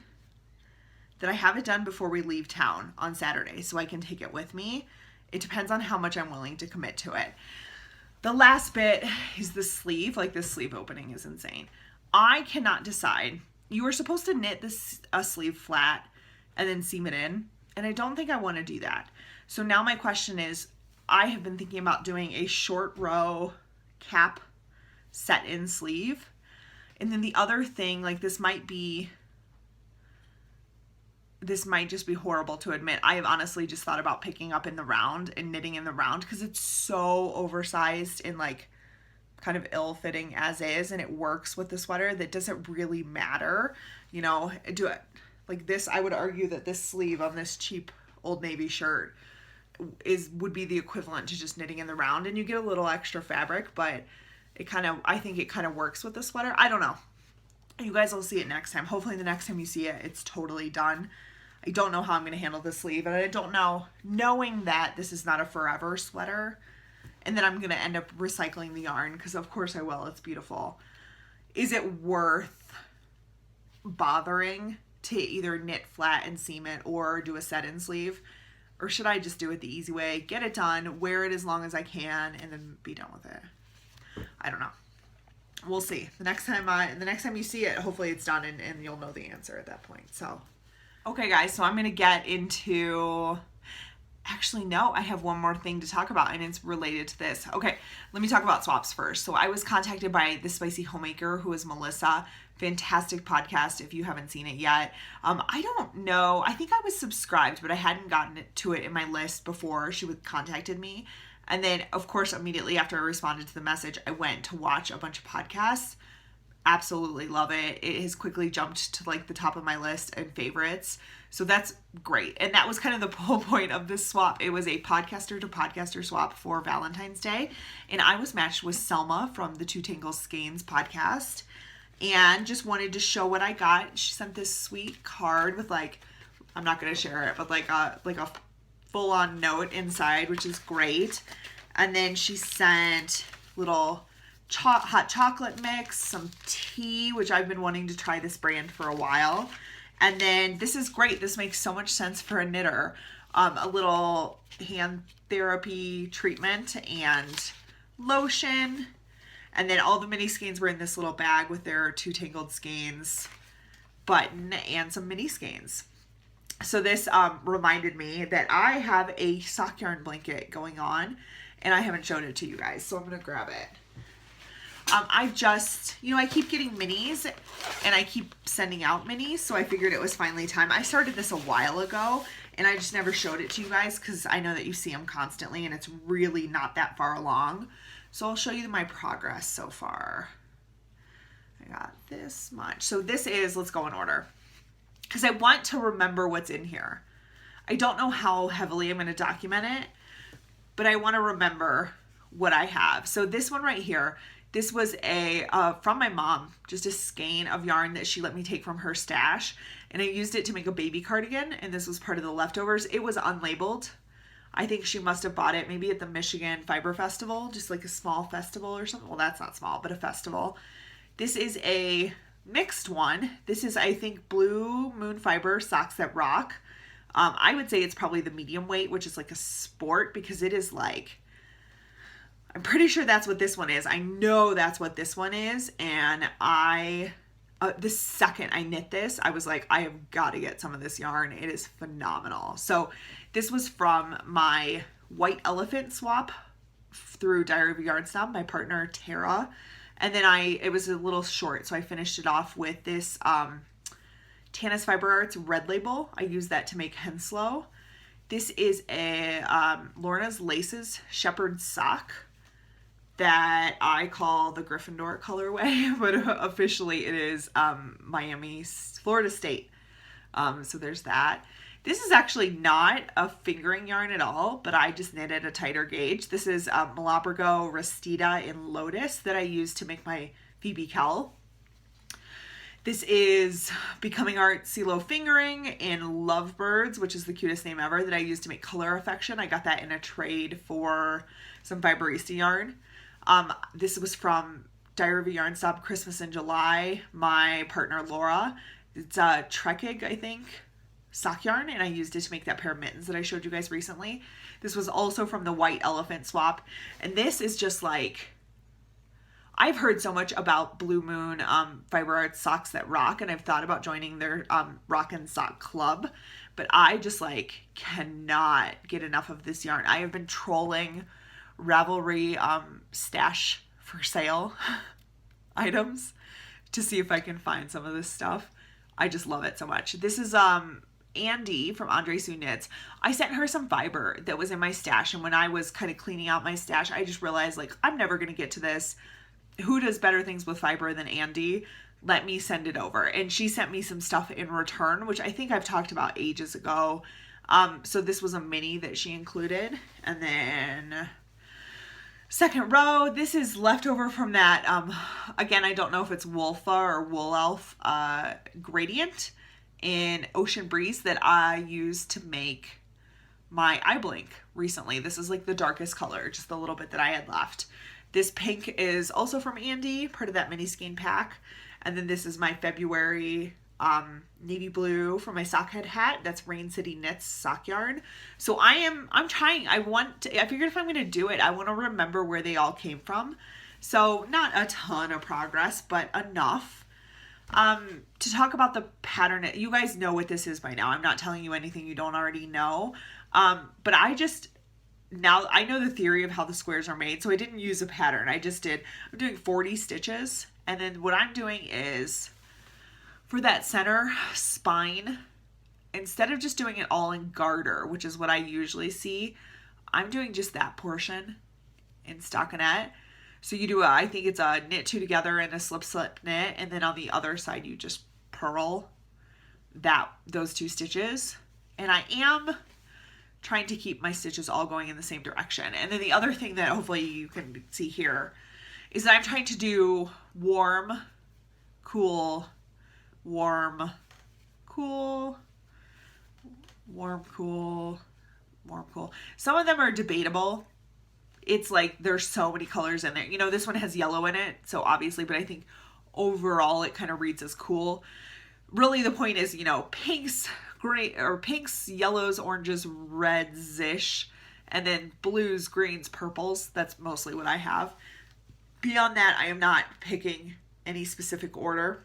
that I have it done before we leave town on Saturday so I can take it with me. It depends on how much I'm willing to commit to it. The last bit is the sleeve. Like, this sleeve opening is insane. I cannot decide. You were supposed to knit a sleeve flat and then seam it in, and I don't think I want to do that. So now my question is, I have been thinking about doing a short row cap set in sleeve. And then the other thing, like, this might just be horrible to admit. I have honestly just thought about picking up in the round and knitting in the round because it's so oversized and like kind of ill-fitting as is, and it works with the sweater. That doesn't really matter, do it like this. I would argue that this sleeve on this cheap Old Navy shirt would be the equivalent to just knitting in the round, and you get a little extra fabric, but I think it kind of works with the sweater. I don't know. You guys will see it next time. Hopefully the next time you see it, it's totally done. I don't know how I'm going to handle the sleeve, and I don't know, knowing that this is not a forever sweater, and then I'm going to end up recycling the yarn, because of course I will. It's beautiful. Is it worth bothering to either knit flat and seam it or do a set-in sleeve? Or should I just do it the easy way, get it done, wear it as long as I can, and then be done with it? I don't know. we'll see. The next time you see it, hopefully it's done and you'll know the answer at that point. So, okay guys, so I'm going to get into, actually no, I have one more thing to talk about and it's related to this. Okay, let me talk about swaps first. So I was contacted by the Spicy Homemaker, who is Melissa. Fantastic podcast if you haven't seen it yet. I don't know, I think I was subscribed, but I hadn't gotten to it in my list before she contacted me. And then, of course, immediately after I responded to the message, I went to watch a bunch of podcasts. Absolutely love it. It has quickly jumped to like the top of my list and favorites. So that's great. And that was kind of the whole point of this swap. It was a podcaster to podcaster swap for Valentine's Day. And I was matched with Selma from the Two Tangled Skeins podcast. And just wanted to show what I got. She sent this sweet card with like, I'm not going to share it, but like a full-on note inside, which is great. And then she sent little hot chocolate mix, some tea, which I've been wanting to try this brand for a while. And then this is great. This makes so much sense for a knitter. A little hand therapy treatment and lotion. And then all the mini skeins were in this little bag with their Two Tangled Skeins button and some mini skeins. So this reminded me that I have a sock yarn blanket going on and I haven't showed it to you guys. So I'm going to grab it. I just, I keep getting minis and I keep sending out minis. So I figured it was finally time. I started this a while ago and I just never showed it to you guys because I know that you see them constantly and it's really not that far along. So I'll show you my progress so far. I got this much. So this is, let's go in order, because I want to remember what's in here. I don't know how heavily I'm going to document it, but I want to remember what I have. So this one right here, this was from my mom, just a skein of yarn that she let me take from her stash. And I used it to make a baby cardigan. And this was part of the leftovers. It was unlabeled. I think she must have bought it maybe at the Michigan Fiber Festival, just like a small festival or something. Well, that's not small, but a festival. This is a mixed one. This is, I think, Blue Moon Fiber Socks That Rock. I would say it's probably the medium weight, which is like a sport, because it is like, I'm pretty sure that's what this one is. I know that's what this one is. And the second I knit this, I was like, I have got to get some of this yarn. It is phenomenal. So this was from my White Elephant swap through Diary of a Yarn Snob, my partner Tara. And then it was a little short, so I finished it off with this Tanis Fiber Arts Red Label. I used that to make Henslow. This is a Lorna's Laces Shepherd Sock that I call the Gryffindor colorway, but officially it is Florida State. So there's that. This is actually not a fingering yarn at all, but I just knitted a tighter gauge. This is Malabrigo Restita in Lotus that I used to make my Phoebe cowl. This is Becoming Art CeeLo Fingering in Lovebirds, which is the cutest name ever, that I used to make Color Affection. I got that in a trade for some Fiberista yarn. This was from Diary of a Yarn Snob Christmas in July, my partner Laura. It's a Trekking, I think, sock yarn, and I used it to make that pair of mittens that I showed you guys recently. This was also from the White Elephant swap, and this is just like, I've heard so much about Blue Moon Fiber Arts Socks That Rock, and I've thought about joining their Rock and Sock Club, but I just like cannot get enough of this yarn. I have been trolling Ravelry stash for sale items to see if I can find some of this stuff. I just love it so much. This is Andy from Andre Sue Knits. I sent her some fiber that was in my stash, and when I was kind of cleaning out my stash, I just realized, like, I'm never going to get to this. Who does better things with fiber than Andy? Let me send it over. And she sent me some stuff in return, which I think I've talked about ages ago. So this was a mini that she included. And then second row, this is leftover from that, again, I don't know if it's Wolfa or Wool Elf gradient in Ocean Breeze that I used to make my eye blink recently. This is like the darkest color, just the little bit that I had left. This pink is also from Andy, part of that mini skein pack. And then this is my February navy blue for my sockhead hat. That's Rain City Knits sock yarn. So I'm trying, I figured if I'm going to do it, I want to remember where they all came from. So not a ton of progress, but enough. To talk about the pattern, you guys know what this is by now. I'm not telling you anything you don't already know. But now I know the theory of how the squares are made, so I didn't use a pattern. I'm doing 40 stitches, and then what I'm doing is, for that center spine, instead of just doing it all in garter, which is what I usually see, I'm doing just that portion in stockinette. So you do I think it's a knit two together and a slip knit, and then on the other side you just purl those 2 stitches. And I am trying to keep my stitches all going in the same direction. And then the other thing that hopefully you can see here is that I'm trying to do warm, cool, warm, cool, warm, cool, warm, cool. Some of them are debatable. It's like there's so many colors in there. You know, this one has yellow in it, so obviously, but I think overall it kind of reads as cool. Really the point is, you know, pinks, yellows, oranges, reds-ish, and then blues, greens, purples. That's mostly what I have. Beyond that, I am not picking any specific order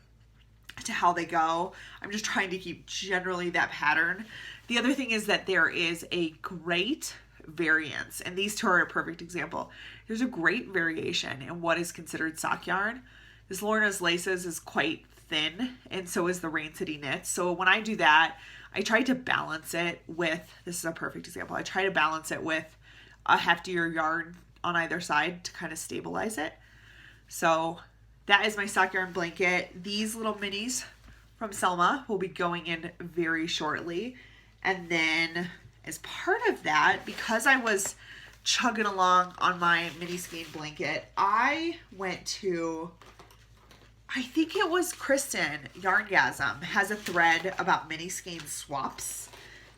to how they go. I'm just trying to keep generally that pattern. The other thing is that there is a great variance, and these 2 are a perfect example. There's a great variation in what is considered sock yarn. This Lorna's Laces is quite thin, and so is the Rain City Knits. So when I do that, I try to balance it with, this is a perfect example, I try to balance it with a heftier yarn on either side to kind of stabilize it. So that is my sock yarn blanket. These little minis from Selma will be going in very shortly. And then as part of that, because I was chugging along on my mini skein blanket, I went to, I think it was Kristen, Yarngasm, has a thread about mini skein swaps.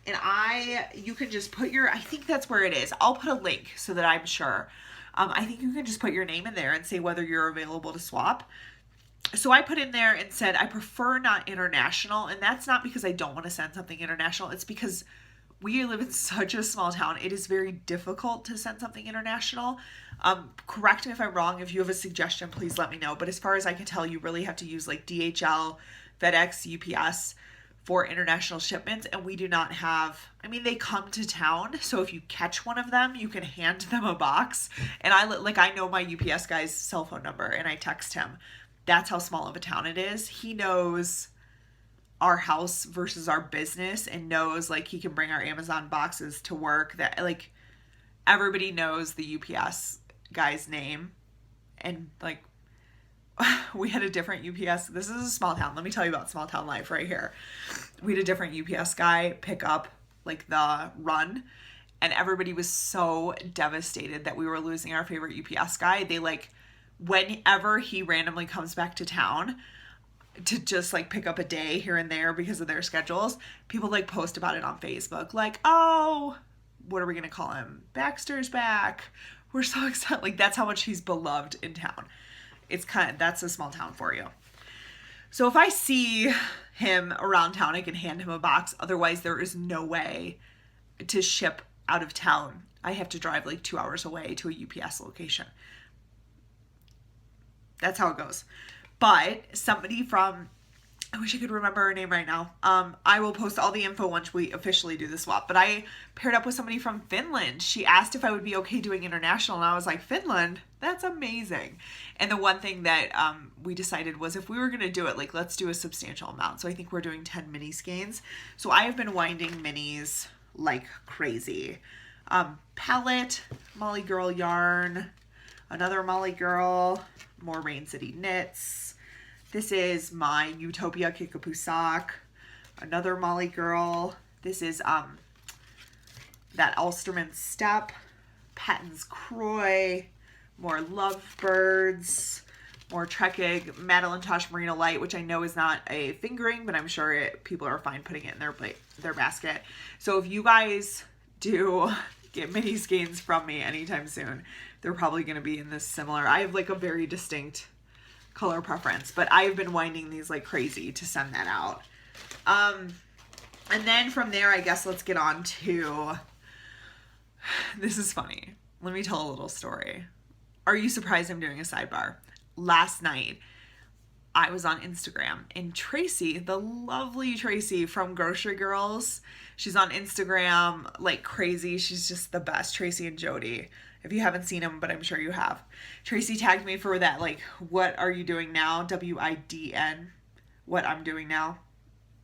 And you can just put I think that's where it is. I'll put a link so that I'm sure. I think you can just put your name in there and say whether you're available to swap. So I put in there and said, I prefer not international. And that's not because I don't want to send something international. It's because we live in such a small town. It is very difficult to send something international. Correct me if I'm wrong. If you have a suggestion, please let me know. But as far as I can tell, you really have to use like DHL, FedEx, UPS for international shipments. And we do not have, I mean, they come to town. So if you catch one of them, you can hand them a box. And I know my UPS guy's cell phone number and I text him. That's how small of a town it is. He knows our house versus our business and knows like he can bring our Amazon boxes to work, that like everybody knows the UPS guy's name. And like we had a different UPS. This is a small town. Let me tell you about small town life right here. We had a different UPS guy pick up like the run, and everybody was so devastated that we were losing our favorite UPS guy. They like, whenever he randomly comes back to town to just like pick up a day here and there because of their schedules, people like post about it on Facebook, like, oh, what are we gonna call him? Baxter's back. We're so excited. Like, that's how much he's beloved in town. That's a small town for you. So if I see him around town, I can hand him a box. Otherwise, there is no way to ship out of town. I have to drive like 2 hours away to a UPS location. That's how it goes. But somebody from, I wish I could remember her name right now. I will post all the info once we officially do the swap. But I paired up with somebody from Finland. She asked if I would be okay doing international. And I was like, Finland? That's amazing. And the one thing that we decided was if we were going to do it, like, let's do a substantial amount. So I think we're doing 10 mini skeins. So I have been winding minis like crazy. Palette, Molly Girl yarn, another Molly Girl, more Rain City Knits. This is my Utopia Kickapoo sock, another Molly Girl. This is that Ulsterman Step, Patton's Croy, more Lovebirds, more Trekking, Madeline Tosh Merino Light, which I know is not a fingering, but I'm sure people are fine putting it in their basket. So if you guys do get mini skeins from me anytime soon, they're probably going to be in this similar. I have like a very distinct color preference, but I've been winding these like crazy to send that out. And then from there, I guess let's get on to, this is funny. Let me tell a little story. Are you surprised I'm doing a sidebar? Last night, I was on Instagram and Tracy, the lovely Tracy from Grocery Girls, she's on Instagram like crazy. She's just the best, Tracy and Jody. If you haven't seen them, but I'm sure you have. Tracy tagged me for that, like, what are you doing now? WIDN. What I'm doing now,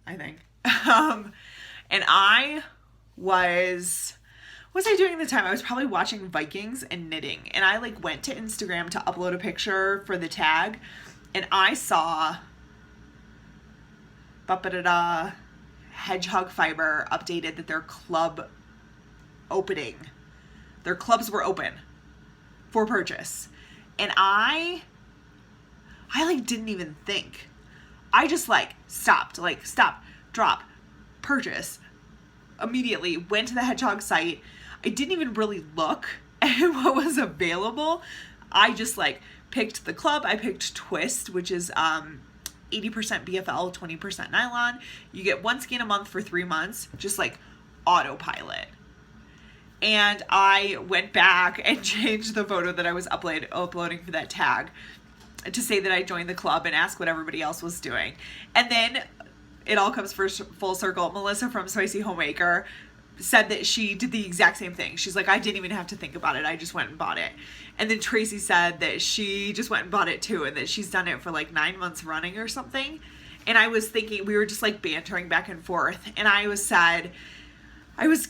I think. And I was... What was I doing at the time? I was probably watching Vikings and knitting. And I like went to Instagram to upload a picture for the tag. And I saw Hedgehog Fiber updated that their club opening. Their clubs were open for purchase. And I like didn't even think. I just like stopped, drop, purchase. Immediately went to the Hedgehog site. I didn't even really look at what was available. I just like picked the club. I picked Twist, which is 80% BFL, 20% nylon. You get one skein a month for 3 months, just like autopilot. And I went back and changed the photo that I was uploading for that tag to say that I joined the club and ask what everybody else was doing. And then it all comes full circle. Melissa from Spicy Homemaker said that she did the exact same thing. She's like, I didn't even have to think about it. I just went and bought it. And then Tracy said that she just went and bought it too, and that she's done it for like 9 months running or something. And I was thinking, we were just like bantering back and forth. And I was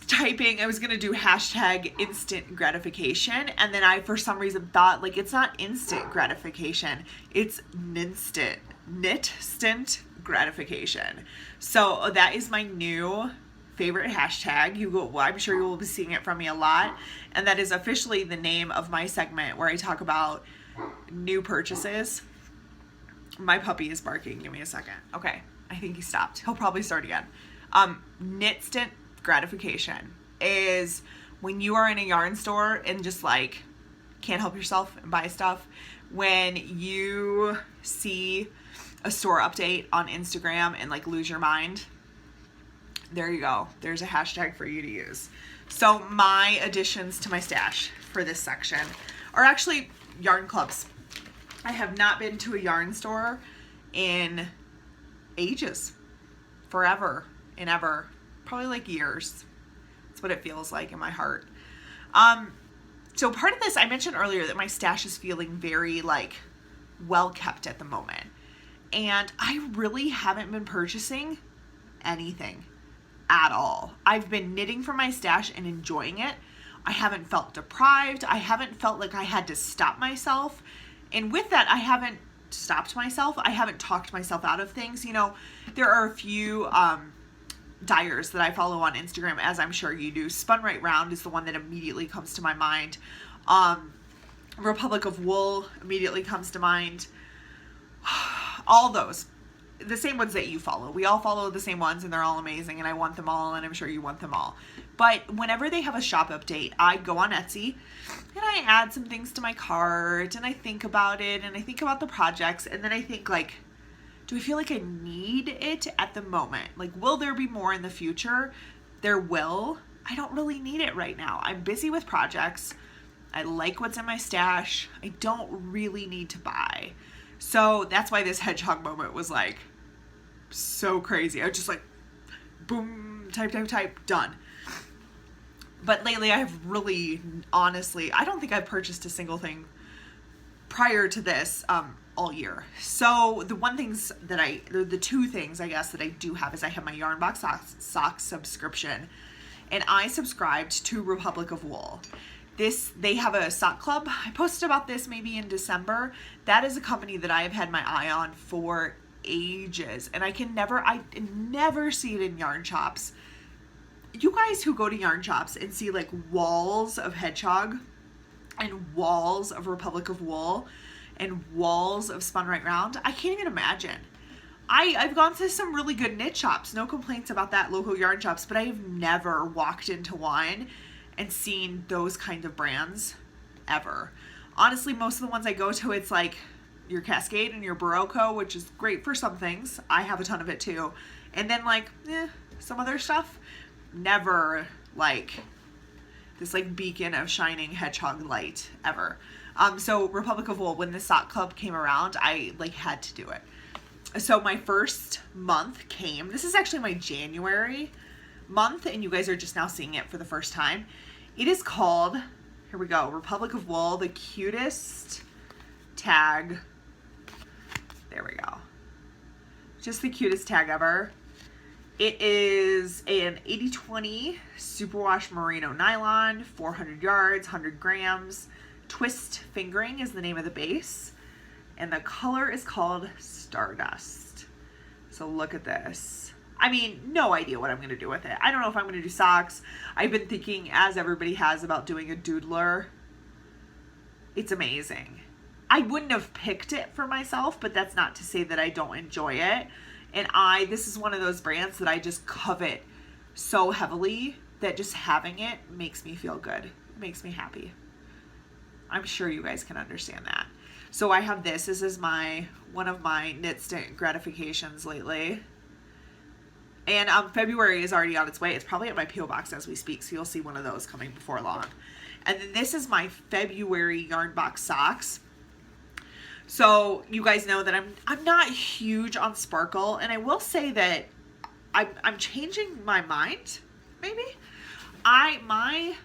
typing, I was going to do hashtag instant gratification. And then I, for some reason, thought like, it's not instant gratification. It's ninstant gratification. So that is my new favorite hashtag. I'm sure you will be seeing it from me a lot. And that is officially the name of my segment where I talk about new purchases. My puppy is barking. Give me a second. Okay. I think he stopped. He'll probably start again. Ninstant gratification is when you are in a yarn store and just like can't help yourself and buy stuff. When you see a store update on Instagram and like lose your mind. There you go. There's a hashtag for you to use. So my additions to my stash for this section are actually yarn clubs. I have not been to a yarn store in ages, forever and ever, probably like years. That's what it feels like in my heart. So part of this, I mentioned earlier that my stash is feeling very like well kept at the moment. And I really haven't been purchasing anything at all. I've been knitting from my stash and enjoying it. I haven't felt deprived. I haven't felt like I had to stop myself. And with that, I haven't stopped myself. I haven't talked myself out of things. You know, there are a few dyers that I follow on Instagram, as I'm sure you do. Spun Right Round is the one that immediately comes to my mind. Republic of Wool immediately comes to mind. All those. The same ones that you follow. We all follow the same ones and they're all amazing and I want them all and I'm sure you want them all. But whenever they have a shop update, I go on Etsy and I add some things to my cart and I think about it and I think about the projects and then I think like, do I feel like I need it at the moment? Like, will there be more in the future? There will. I don't really need it right now. I'm busy with projects. I like what's in my stash. I don't really need to buy. So that's why this hedgehog moment was like so crazy. I was just like, boom, type, done. But lately I have really, honestly, I don't think I've purchased a single thing prior to this all year. So the two things I guess that I do have is I have my Yarn Box socks subscription and I subscribed to Republic of Wool. They have a sock club. I posted about this maybe in December. That is a company that I have had my eye on for ages. And I never see it in yarn shops. You guys who go to yarn shops and see like walls of Hedgehog and walls of Republic of Wool and walls of Spun Right Round, I can't even imagine. I've gone to some really good knit shops. No complaints about that, local yarn shops. But I have never walked into one and seen those kind of brands ever. Honestly, most of the ones I go to, it's like your Cascade and your Barocco, which is great for some things. I have a ton of it too. And then like, some other stuff. Never like this like beacon of shining hedgehog light ever. So Republic of Wool, when the sock club came around, I like had to do it. So my first month came. This is actually my January month, and you guys are just now seeing it for the first time. It is called, here we go, Republic of Wool, the cutest tag. There we go. Just the cutest tag ever. It is an 80/20 superwash merino nylon, 400 yards, 100 grams. Twist fingering is the name of the base. And the color is called Stardust. So look at this. I mean, no idea what I'm going to do with it. I don't know if I'm going to do socks. I've been thinking, as everybody has, about doing a doodler. It's amazing. I wouldn't have picked it for myself, but that's not to say that I don't enjoy it. And this is one of those brands that I just covet so heavily that just having it makes me feel good. It makes me happy. I'm sure you guys can understand that. So I have this. This is one of my knit stint gratifications lately. And February is already on its way. It's probably at my P.O. box as we speak, so you'll see one of those coming before long. And then this is my February yarn box socks. So you guys know that I'm not huge on sparkle, and I will say that I'm changing my mind. Maybe I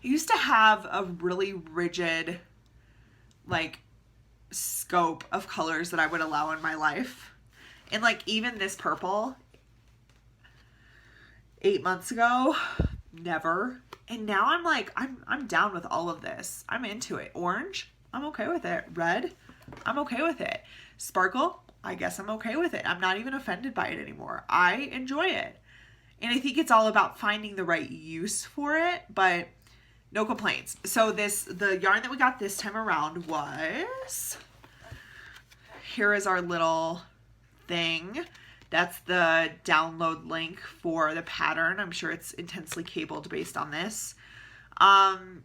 used to have a really rigid like scope of colors that I would allow in my life, and like even this purple 8 months ago, never. And now I'm like I'm down with all of this. I'm into it. Orange, I'm okay with it. Red, I'm okay with it. Sparkle, I guess I'm okay with it. I'm not even offended by it anymore. I enjoy it. And I think it's all about finding the right use for it, but no complaints. So the yarn that we got this time around was, here is our little thing. That's the download link for the pattern. I'm sure it's intensely cabled based on this.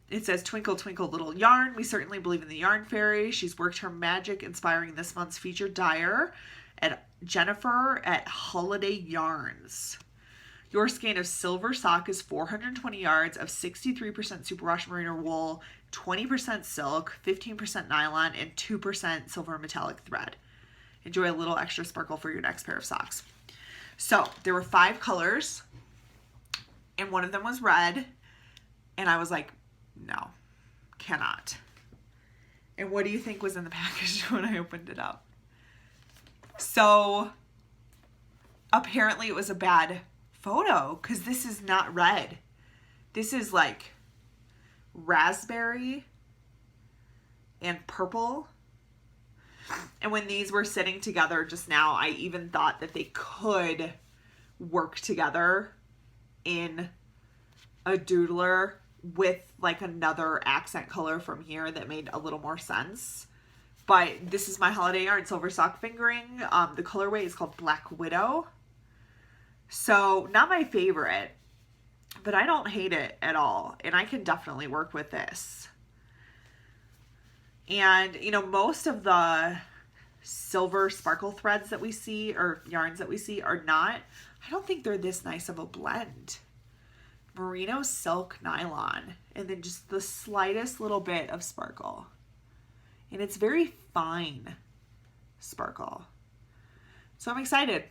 It says, "Twinkle, twinkle, little yarn. We certainly believe in the yarn fairy. She's worked her magic inspiring this month's featured dyer at Jennifer at Holiday Yarns. Your skein of silver sock is 420 yards of 63% superwash merino wool, 20% silk, 15% nylon, and 2% silver metallic thread. Enjoy a little extra sparkle for your next pair of socks." So there were 5 colors, and one of them was red. And I was like, no, cannot. And what do you think was in the package when I opened it up? So apparently it was a bad photo, because this is not red. This is like raspberry and purple. And when these were sitting together just now, I even thought that they could work together in a doodler with like another accent color from here that made a little more sense. But this is my holiday yarn, silver sock fingering. The colorway is called Black Widow. So not my favorite, but I don't hate it at all. And I can definitely work with this. And, you know, most of the silver sparkle threads that we see, or yarns that we see, are not, I don't think they're this nice of a blend. Merino, silk, nylon, and then just the slightest little bit of sparkle. And it's very fine sparkle. So I'm excited.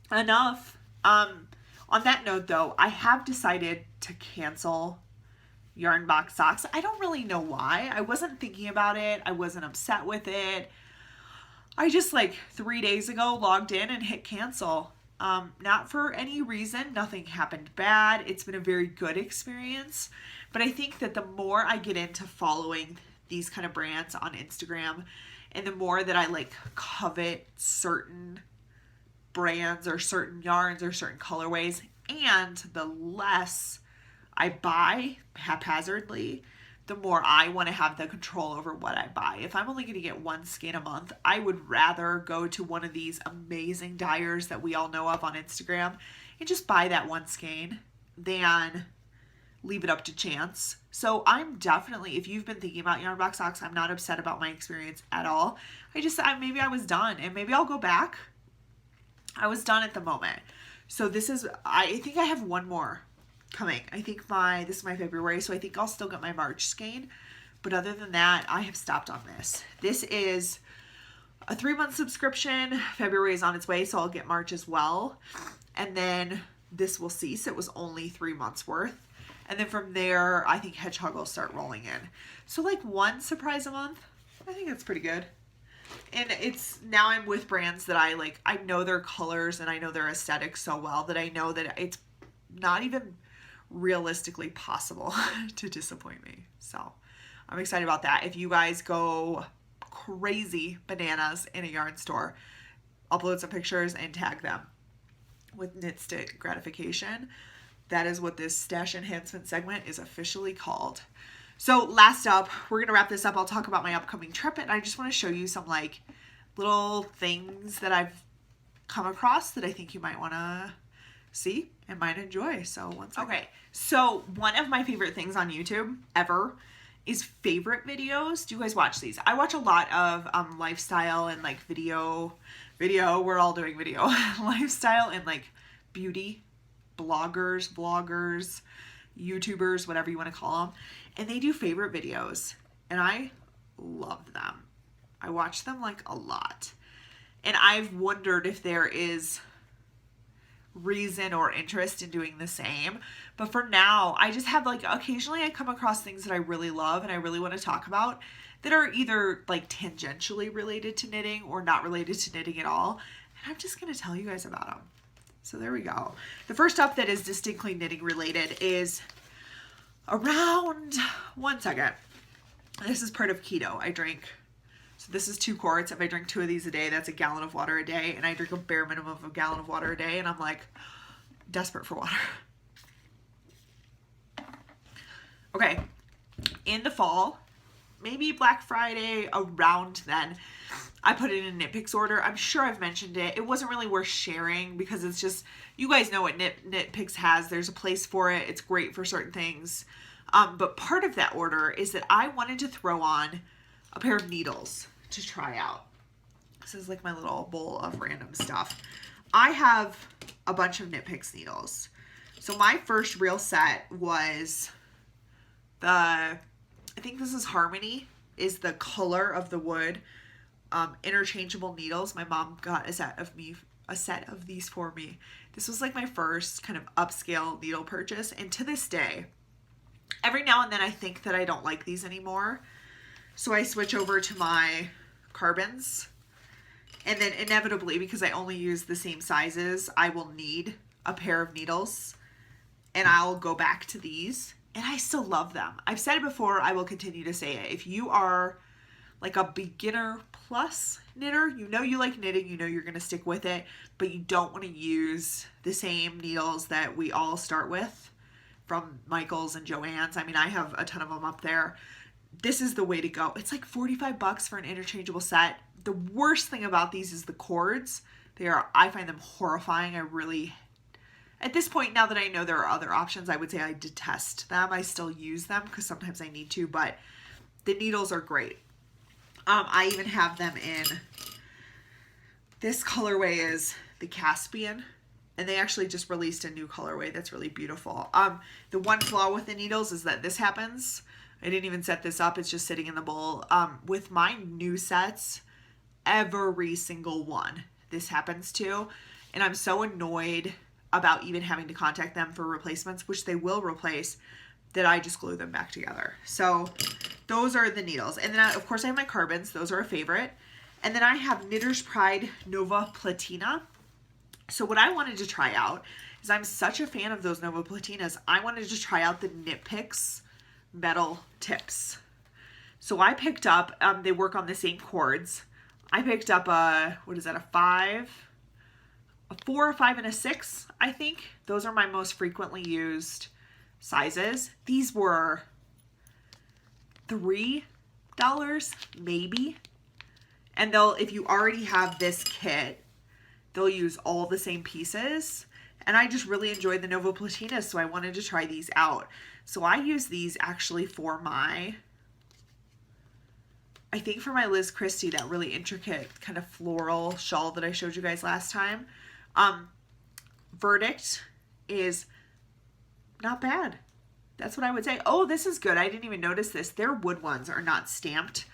Enough. On that note though, I have decided to cancel yarn box socks. I don't really know why. I wasn't thinking about it. I wasn't upset with it. I just like 3 days ago logged in and hit cancel. Not for any reason. Nothing happened bad. It's been a very good experience. But I think that the more I get into following these kind of brands on Instagram, and the more that I like covet certain brands or certain yarns or certain colorways, and the less I buy haphazardly, the more I want to have the control over what I buy. If I'm only going to get one skein a month, I would rather go to one of these amazing dyers that we all know of on Instagram and just buy that one skein than leave it up to chance. So I'm definitely, if you've been thinking about yarn box socks, I'm not upset about my experience at all. Maybe I was done, and maybe I'll go back. I was done at the moment. So I think I have one more coming. I think this is my February, so I think I'll still get my March skein. But other than that, I have stopped on this. This is a 3-month subscription. February is on its way, so I'll get March as well. And then this will cease. It was only 3 months worth. And then from there, I think Hedgehog will start rolling in. So like 1 surprise a month. I think that's pretty good. And it's, now I'm with brands that I like. I know their colors and I know their aesthetics so well that I know that it's not even realistically possible to disappoint me. So I'm excited about that. If you guys go crazy bananas in a yarn store, upload some pictures and tag them with Knit Stick Gratification. That is what this stash enhancement segment is officially called. So last up, we're going to wrap this up. I'll talk about my upcoming trip, and I just want to show you some like little things that I've come across that I think you might want to see and might enjoy. So one second. Okay, so one of my favorite things on YouTube ever is favorite videos. Do you guys watch these? I watch a lot of lifestyle and like video, we're all doing video, lifestyle and like beauty bloggers, vloggers, YouTubers, whatever you want to call them. And they do favorite videos and I love them. I watch them like a lot. And I've wondered if there is reason or interest in doing the same. But for now, I just have like, occasionally I come across things that I really love and I really want to talk about that are either like tangentially related to knitting or not related to knitting at all. And I'm just going to tell you guys about them. So there we go. The first up that is distinctly knitting related is around, one second. This is part of keto. I drink, so this is 2 quarts. If I drink 2 of these a day, that's a gallon of water a day. And I drink a bare minimum of a gallon of water a day. And I'm like desperate for water. Okay. In the fall, maybe Black Friday, around then, I put it in a Knit Picks order. I'm sure I've mentioned it. It wasn't really worth sharing because it's just, you guys know what Knit Picks has. There's a place for it. It's great for certain things. But part of that order is that I wanted to throw on a pair of needles to try out. This is like my little bowl of random stuff. I have a bunch of Knit Picks needles. So my first real set was I think this is Harmony, is the color of the wood. Interchangeable needles. My mom got a set of these for me. This was like my first kind of upscale needle purchase. And to this day, every now and then I think that I don't like these anymore. So I switch over to my carbons. And then inevitably, because I only use the same sizes, I will need a pair of needles. And I'll go back to these. And I still love them. I've said it before, I will continue to say it. If you are like a beginner plus knitter, you know you like knitting, you know you're going to stick with it, but you don't want to use the same needles that we all start with from Michael's and Joann's. I mean, I have a ton of them up there. This is the way to go. It's like 45 bucks for an interchangeable set. The worst thing about these is the cords. I find them horrifying. At this point, now that I know there are other options, I would say I detest them. I still use them because sometimes I need to, but the needles are great. I even have them in, this colorway is the Caspian, and they actually just released a new colorway that's really beautiful. The one flaw with the needles is that this happens. I didn't even set this up. It's just sitting in the bowl. With my new sets, every single one this happens to, and I'm so annoyed about even having to contact them for replacements, which they will replace, that I just glue them back together. So those are the needles. And then of course I have my carbons. Those are a favorite. And then I have Knitter's Pride Nova Platina. So what I wanted to try out is, I'm such a fan of those Nova Platinas, I wanted to try out the Knit Picks metal tips. So I picked up, they work on the same cords. I picked up a 4, a 5, and a 6, I think. Those are my most frequently used sizes. These were $3 maybe. And if you already have this kit, they'll use all the same pieces. And I just really enjoyed the Nova Platinas, so I wanted to try these out. So I use these actually for my Liz Christie, that really intricate kind of floral shawl that I showed you guys last time. Verdict is not bad. That's what I would say. Oh, this is good. I didn't even notice this. Their wood ones are not stamped,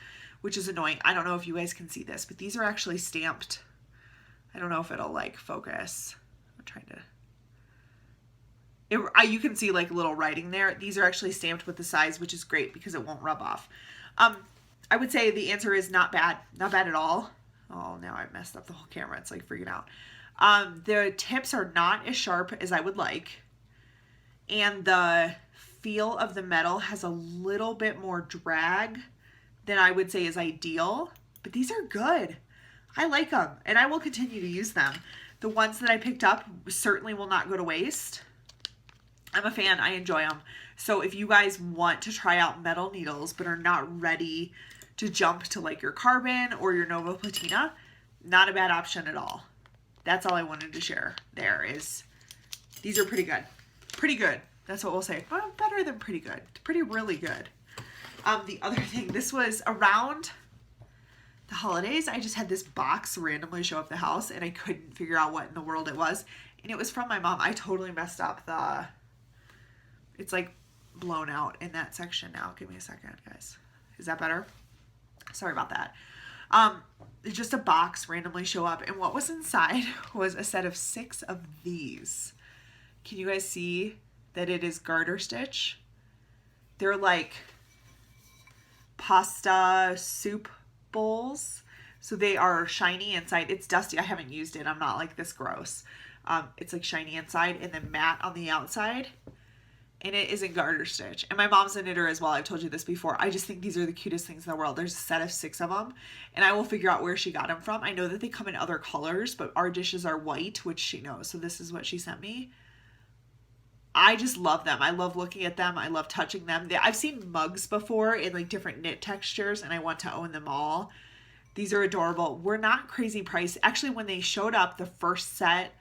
which is annoying. I don't know if you guys can see this, but these are actually stamped. I don't know if it'll like focus. I'm trying to... you can see like little writing there. These are actually stamped with the size, which is great because it won't rub off. I would say the answer is not bad. Not bad at all. Oh, now I've messed up the whole camera. It's like freaking out. The tips are not as sharp as I would like. And the feel of the metal has a little bit more drag than I would say is ideal. But these are good. I like them. And I will continue to use them. The ones that I picked up certainly will not go to waste. I'm a fan. I enjoy them. So if you guys want to try out metal needles but are not ready to jump to like your carbon or your Nova Platina, not a bad option at all. That's all I wanted to share there is these are pretty good. Pretty good. That's what we'll say. Well, better than pretty good. Pretty really good. The other thing, this was around the holidays. I just had this box randomly show up the house and I couldn't figure out what in the world it was. And it was from my mom. I totally messed up it's like blown out in that section now. Give me a second, guys. Is that better? Sorry about that. Just a box randomly show up. And what was inside was a set of 6 of these. Can you guys see that it is garter stitch? They're like pasta soup bowls. So they are shiny inside. It's dusty. I haven't used it. I'm not like this gross. It's like shiny inside and then matte on the outside. And it is in garter stitch. And my mom's a knitter as well. I've told you this before. I just think these are the cutest things in the world. There's a set of 6 of them. And I will figure out where she got them from. I know that they come in other colors, but our dishes are white, which she knows. So this is what she sent me. I just love them. I love looking at them. I love touching them. I've seen mugs before in like different knit textures, and I want to own them all. These are adorable. We're not crazy priced. Actually, when they showed up, the first set,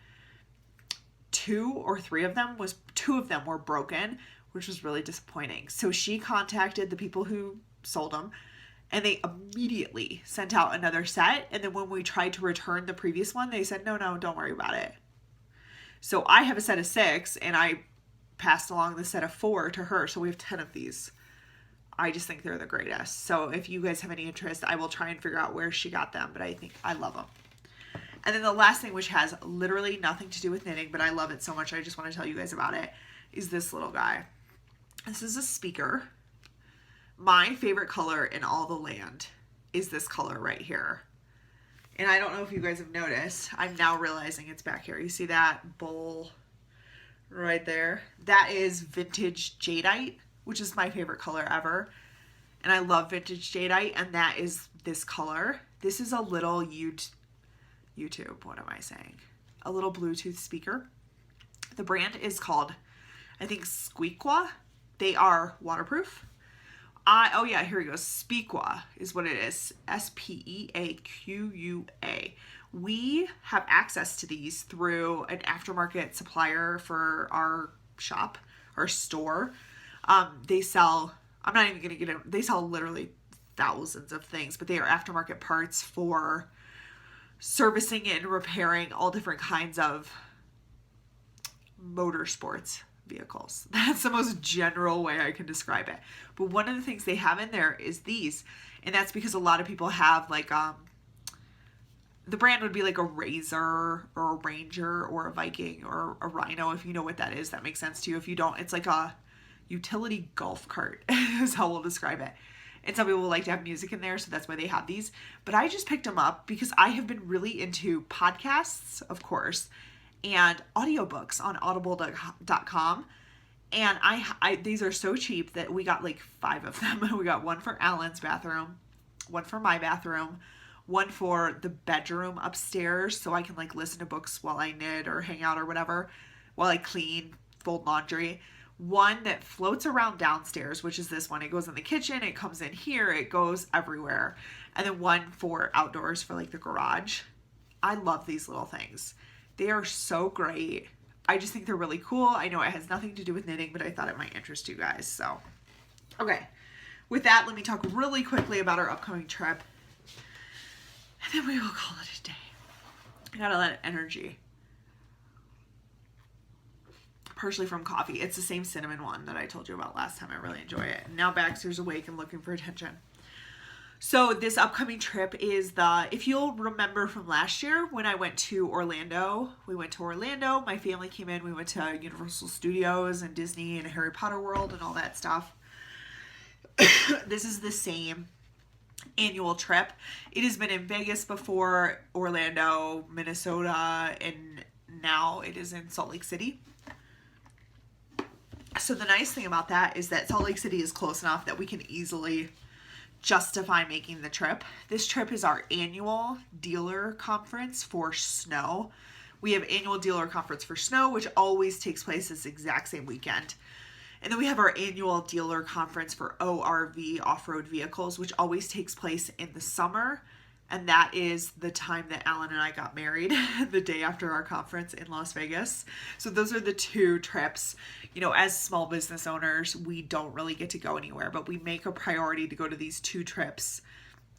2 or 3 of them was 2 of them were broken, which was really disappointing. So she contacted the people who sold them and they immediately sent out another set. And then when we tried to return the previous one, they said, no, don't worry about it. So I have a set of 6 and I passed along the set of 4 to her. So we have 10 of these. I just think they're the greatest. So if you guys have any interest, I will try and figure out where she got them, but I think I love them. And then the last thing, which has literally nothing to do with knitting, but I love it so much, I just want to tell you guys about it, is this little guy. This is a speaker. My favorite color in all the land is this color right here. And I don't know if you guys have noticed, I'm now realizing it's back here. You see that bowl right there? That is vintage jadeite, which is my favorite color ever. And I love vintage jadeite, and that is this color. This is a little YouTube, what am I saying? A little Bluetooth speaker. The brand is called, I think, Squeaqua. They are waterproof. Oh yeah, here we go. Speaqua is what it is. Speaqua. We have access to these through an aftermarket supplier for our shop, our store. They sell, I'm not even going to get it, they sell literally thousands of things, but they are aftermarket parts for servicing and repairing all different kinds of motorsports vehicles. That's the most general way I can describe it. But one of the things they have in there is these, and that's because a lot of people have like the brand would be like a Razor or a Ranger or a Viking or a Rhino. If you know what that is, that makes sense to you. If you don't, it's like a utility golf cart is how we'll describe it. And some people like to have music in there, so that's why they have these. But I just picked them up because I have been really into podcasts, of course, and audiobooks on audible.com. And these are so cheap that we got like 5 of them. We got one for Alan's bathroom, one for my bathroom, one for the bedroom upstairs so I can like listen to books while I knit or hang out or whatever, while I clean, fold laundry. One that floats around downstairs, which is this one. It goes in the kitchen, it comes in here, it goes everywhere. And then one for outdoors for like the garage. I love these little things. They are so great. I just think they're really cool. I know it has nothing to do with knitting, but I thought it might interest you guys. So, okay. With that, let me talk really quickly about our upcoming trip. And then we will call it a day. I gotta let it energy. partially from coffee. It's the same cinnamon one that I told you about last time. I really enjoy it. And now Baxter's awake and looking for attention. So this upcoming trip is if you'll remember from last year when I went to Orlando, my family came in, we went to Universal Studios and Disney and Harry Potter World and all that stuff. This is the same annual trip. It has been in Vegas before, Orlando, Minnesota, and now it is in Salt Lake City. So the nice thing about that is that Salt Lake City is close enough that we can easily justify making the trip. This trip is our annual dealer conference for snow. We have annual dealer conference for snow, which always takes place this exact same weekend. And then we have our annual dealer conference for ORV, off-road vehicles, which always takes place in the summer. And that is the time that Alan and I got married, the day after our conference in Las Vegas. So those are the two trips. You know, as small business owners, we don't really get to go anywhere, but we make a priority to go to these two trips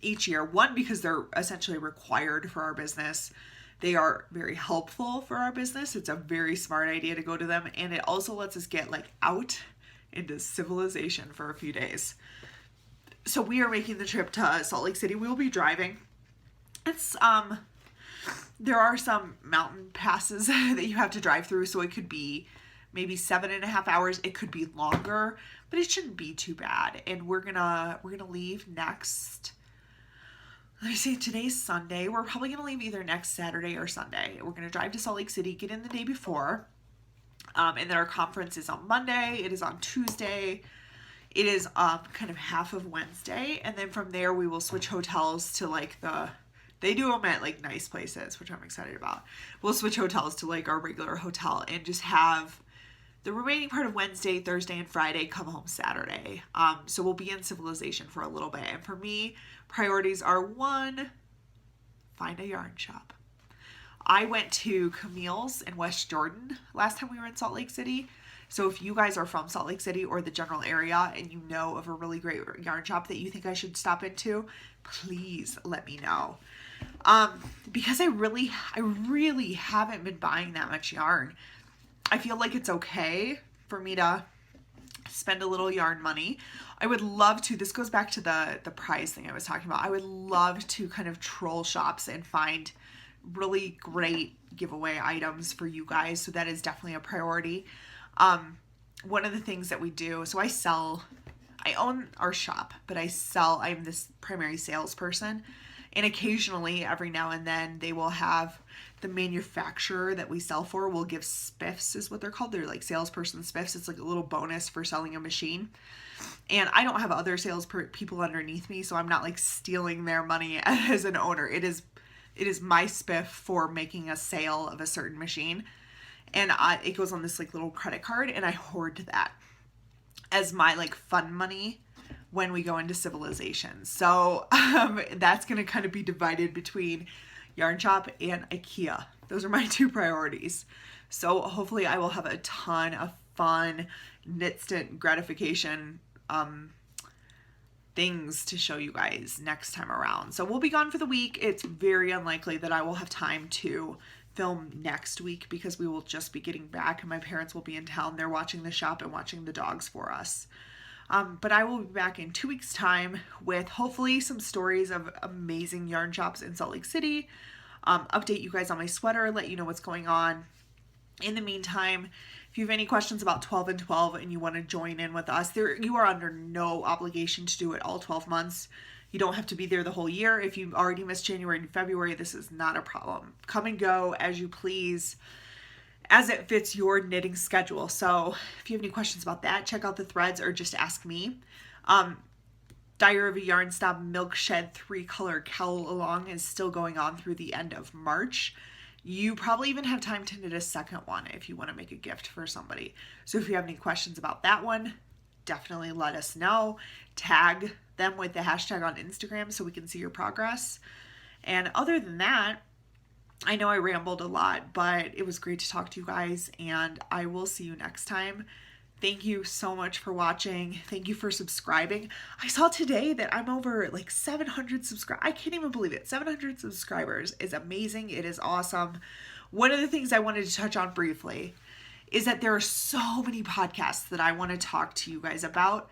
each year. One, because they're essentially required for our business. They are very helpful for our business. It's a very smart idea to go to them. And it also lets us get out into civilization for a few days. So we are making the trip to Salt Lake City. We'll be driving. It's, there are some mountain passes that you have to drive through. So it could be maybe 7.5 hours. It could be longer, but it shouldn't be too bad. And we're gonna leave next, let me see, today's Sunday. We're probably going to leave either next Saturday or Sunday. We're going to drive to Salt Lake City, get in the day before. And then our conference is on Monday. It is on Tuesday. It is kind of half of Wednesday. And then from there, we will switch hotels to they do them at nice places, which I'm excited about. We'll switch hotels to our regular hotel and just have the remaining part of Wednesday, Thursday, and Friday come home Saturday. So we'll be in civilization for a little bit. And for me, priorities are 1, find a yarn shop. I went to Camille's in West Jordan last time we were in Salt Lake City. So if you guys are from Salt Lake City or the general area and you know of a really great yarn shop that you think I should stop into, please let me know. Because I really haven't been buying that much yarn. I feel like it's okay for me to spend a little yarn money. I would love to, this goes back to the prize thing I was talking about. I would love to kind of troll shops and find really great giveaway items for you guys. So that is definitely a priority. One of the things that we do, so I own our shop, but I'm this primary salesperson. And occasionally, every now and then, they will have the manufacturer that we sell for will give spiffs, is what they're called. They're salesperson spiffs. It's a little bonus for selling a machine. And I don't have other people underneath me, so I'm not stealing their money as an owner. It is my spiff for making a sale of a certain machine. And it goes on this little credit card, and I hoard that as my fun money when we go into civilization. So that's going to kind of be divided between Yarn Shop and IKEA. Those are my two priorities. So hopefully I will have a ton of fun, instant gratification things to show you guys next time around. So we'll be gone for the week. It's very unlikely that I will have time to film next week because we will just be getting back and my parents will be in town. They're watching the shop and watching the dogs for us. But I will be back in 2 weeks' time with hopefully some stories of amazing yarn shops in Salt Lake City. Update you guys on my sweater, let you know what's going on. In the meantime, if you have any questions about 12 and 12 and you want to join in with us, you are under no obligation to do it all 12 months. You don't have to be there the whole year. If you already missed January and February, this is not a problem. Come and go as you please, as it fits your knitting schedule. So if you have any questions about that, check out the threads or just ask me. Diary of a Yarn Snob Milk Shed 3-color cowl along is still going on through the end of March. You probably even have time to knit a second one if you want to make a gift for somebody. So if you have any questions about that one, definitely let us know. Tag them with the hashtag on Instagram so we can see your progress. And other than that, I know I rambled a lot, but it was great to talk to you guys, and I will see you next time. Thank you so much for watching. Thank you for subscribing. I saw today that I'm over 700 subscribers. I can't even believe it. 700 subscribers is amazing. It is awesome. One of the things I wanted to touch on briefly is that there are so many podcasts that I want to talk to you guys about,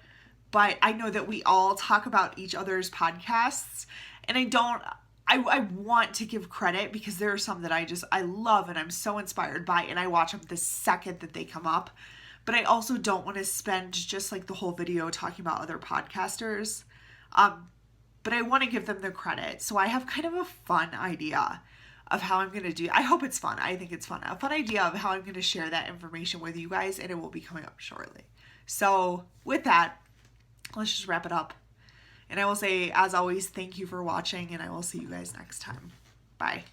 but I know that we all talk about each other's podcasts, and I want to give credit because there are some that I love and I'm so inspired by, and I watch them the second that they come up. But I also don't want to spend just like the whole video talking about other podcasters. But I want to give them the credit. So I have kind of a fun idea of how I'm going to do. I hope it's fun. I think it's fun. A fun idea of how I'm going to share that information with you guys, and it will be coming up shortly. So with that, let's just wrap it up. And I will say, as always, thank you for watching, and I will see you guys next time. Bye.